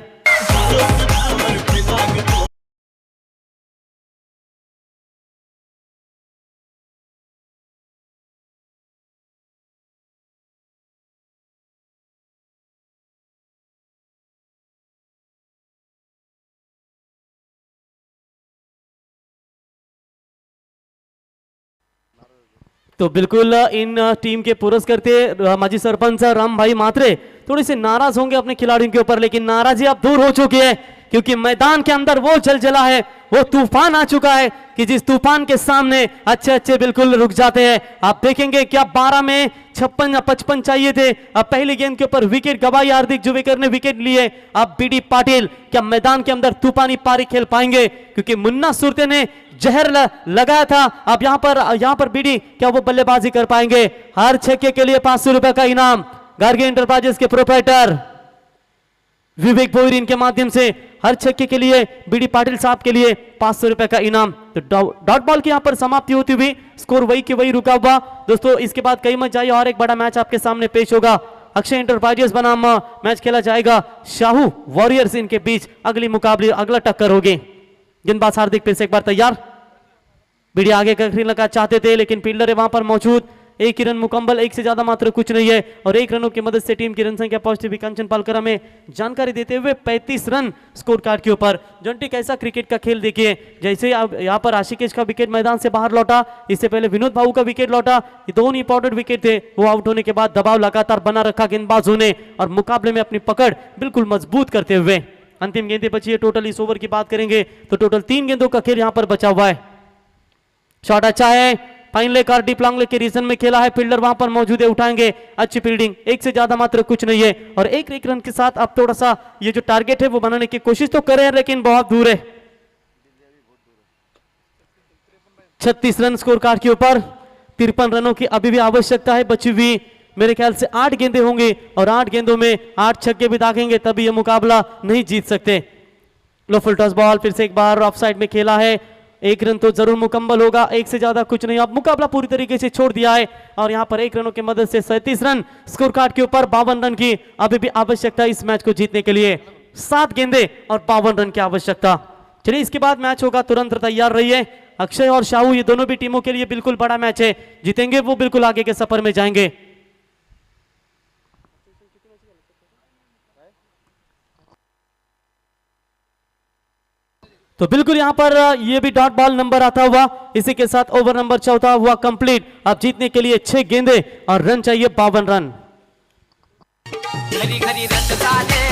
तो बिल्कुल इन टीम के पुरस्कर्ता माजी सरपंच राम भाई मात्रे थोड़ी सी नाराज होंगे अपने खिलाड़ियों के ऊपर, लेकिन नाराजी अब दूर हो चुकी है क्योंकि मैदान के अंदर वो जलजला है, वो तूफान आ चुका है कि जिस तूफान के सामने अच्छे बिल्कुल रुक जाते हैं। आप देखेंगे क्या 12 में 56 या 55 चाहिए थे। अब पहली गेंद के ऊपर विकेट गवाई, हार्दिक जुवेकर ने विकेट लिए। अब बीडी पाटिल क्या मैदान के अंदर तूफानी पारी खेल पाएंगे, क्योंकि मुन्ना सुरते ने जहर लगाया था। अब यहां पर बीडी क्या वो बल्लेबाजी कर पाएंगे। हर छक्के के लिए 500 रुपए का इनाम गार्गी एंटरप्राइजेस के प्रोप्राइटर विवेक भोईर इनके माध्यम से हर छक्के के लिए बीडी पाटिल साहब के लिए 500 रुपए का इनाम। तो डॉट बॉल की यहां पर समाप्ति होती हुई स्कोर वही के वही रुका हुआ। दोस्तों इसके बाद कई मत जाइए और एक बड़ा मैच आपके सामने पेश होगा। अक्षय एंटरप्राइजेस बनाम मैच खेला जाएगा शाहू वॉरियर्स इनके बीच। अगली मुकाबले अगला टक्कर होगी। गेंदबाज हार्दिक फिर से एक बार तैयार, बीडी आगे का खेलना चाहते थे लेकिन फील्डर है वहां पर मौजूद। एक ही रन मुकम्मल, एक से ज्यादा मात्र कुछ नहीं है। और 1 रनों की मदद से टीम की रन संख्या पहुंचती हुई कंचन पालकर हमें जानकारी देते हुए 35 रन स्कोर कार्ड के ऊपर। जंटी कैसा क्रिकेट का खेल देखिए, जैसे अब यहाँ पर आशिकेश का विकेट मैदान से बाहर लौटा, इससे पहले विनोद भाऊ का विकेट लौटा, ये दोनों इंपॉर्टेंट विकेट थे। वो आउट होने के बाद दबाव लगातार बना रखा गेंदबाजों ने और मुकाबले में अपनी पकड़ बिल्कुल मजबूत करते हुए। अंतिम गेंदें बची है टोटल, इस ओवर की बात करेंगे तो टोटल 3 गेंदों का खेल यहां पर बचा हुआ है। शॉट अच्छा है, फाइन लेकर डीप लॉन्ग लेग के रीजन में खेला है, फील्डर वहां पर मौजूद है, उठाएंगे, अच्छी फील्डिंग, एक से ज्यादा मात्र कुछ नहीं है। और एक रन के साथ अब थोड़ा सा ये जो टारगेट है वो बनाने की कोशिश तो कर रहे हैं लेकिन बहुत दूर है। 36 रन स्कोर कार्ड के ऊपर, 53 रनों की अभी भी आवश्यकता है बची हुई। मेरे ख्याल से 8 गेंदें होंगी और 8 गेंदों में 8 छक्के भी दागेंगे तभी ये मुकाबला नहीं जीत सकते। लो फुल टॉस बॉल, फिर से एक बार ऑफ साइड में खेला है, 1 रन तो जरूर मुकम्मल होगा, एक से ज्यादा कुछ नहीं। अब मुकाबला पूरी तरीके से छोड़ दिया है और यहां पर 1 रनों की मदद से 37 रन स्कोर कार्ड के ऊपर, 52 रन की अभी भी आवश्यकता इस मैच को जीतने के लिए। 7 गेंदे और 52 रन की आवश्यकता। चलिए इसके बाद मैच होगा, तुरंत तैयार रहिए। अक्षय और शाहू ये दोनों भी टीमों के लिए बिल्कुल बड़ा मैच है, जीतेंगे वो बिल्कुल आगे के सफर में जाएंगे। तो बिल्कुल यहां पर ये भी डॉट बॉल नंबर आता हुआ, इसी के साथ ओवर नंबर 14 हुआ कंप्लीट। अब जीतने के लिए 6 गेंदे और रन चाहिए 52 रन। घरी घरी रट झाले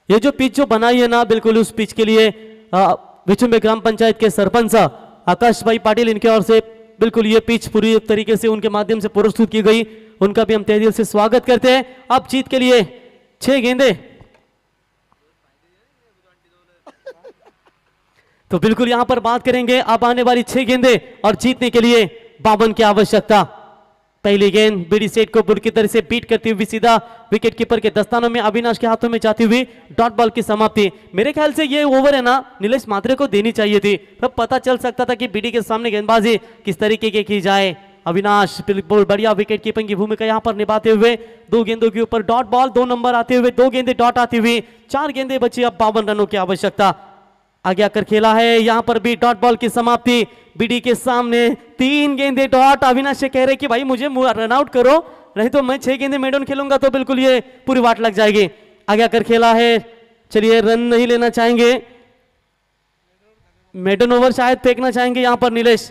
ये जो पिच जो बनाई है ना, बिल्कुल उस पिच के लिए विचुम्बे ग्राम पंचायत के सरपंच आकाश भाई पाटिल, इनके ओर से बिल्कुल ये पिच पूरी तरीके से उनके माध्यम से प्रस्तुत की गई, उनका भी हम तहे दिल से स्वागत करते हैं। अब जीत के लिए 6 गेंदे, तो बिल्कुल यहां पर बात करेंगे अब आने वाली 6 गेंदे और जीतने के लिए 52 की आवश्यकता। पहली गेंद बीडी सेट को बुरी तरह से बीट करती हुई सीधा विकेट कीपर के दस्तानों में, अविनाश के हाथों में जाती हुई डॉट बॉल की समाप्ति। मेरे ख्याल से ये ओवर है ना नीलेश मात्रे को देनी चाहिए थी, तब पता चल सकता था कि बीडी के सामने गेंदबाजी किस तरीके की जाए। अविनाश बिल्कुल बढ़िया विकेट कीपिंग की भूमिका यहां पर निभाते हुए 2 गेंदों के ऊपर डॉट बॉल, 2 नंबर आते हुए 2 गेंदे डॉट आती हुई, 4 गेंदे बची, अब 52 रनों की आवश्यकता। आगे आकर खेला है, यहां पर भी डॉट बॉल की समाप्ति, बीडी के सामने 3 गेंदे डॉट। अविनाश से कह रहे कि भाई मुझे रन आउट करो, नहीं तो मैं 6 गेंदे मेडन खेलूंगा तो बिल्कुल ये पूरी वाट लग जाएगी। आगे आकर खेला है, चलिए रन नहीं लेना चाहेंगे, मेडन ओवर शायद फेंकना चाहेंगे यहां पर नीलेश।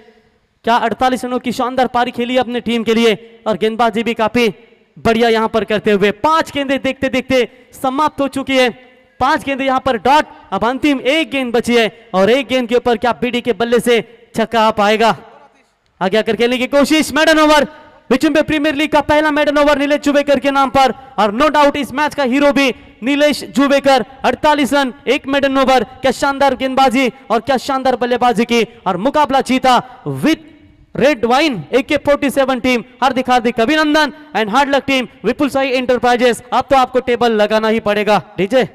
क्या 48 रनों की शानदार पारी खेली अपने टीम के लिए और गेंदबाजी भी काफी बढ़िया यहां पर करते हुए। 5 गेंदे देखते देखते समाप्त हो चुकी है, 5 गेंदे यहां पर डॉट। अब अंतिम 1 गेंद बची है और 1 गेंद के ऊपर क्या बीडी के बल्ले से छक्का आ पाएगा। आगे आकर खेलने की कोशिश, maiden over, Vichumbe premier league का पहला मेडन ओवर नीलेश जुवेकर के नाम पर और नो डाउट इस मैच का हीरो भी Nilesh Juvekar. 48 run, 1 maiden over, क्या शानदार गेंदबाजी और क्या शानदार बल्लेबाजी की और मुकाबला जीता विद रेड वाइन AK-47 टीम। हार्दिक हार्दिक अभिनंदन एंड हार्ड लक टीम विपुल साई एंटरप्राइजेस। अब तो आपको टेबल लगाना ही पड़ेगा डीजे।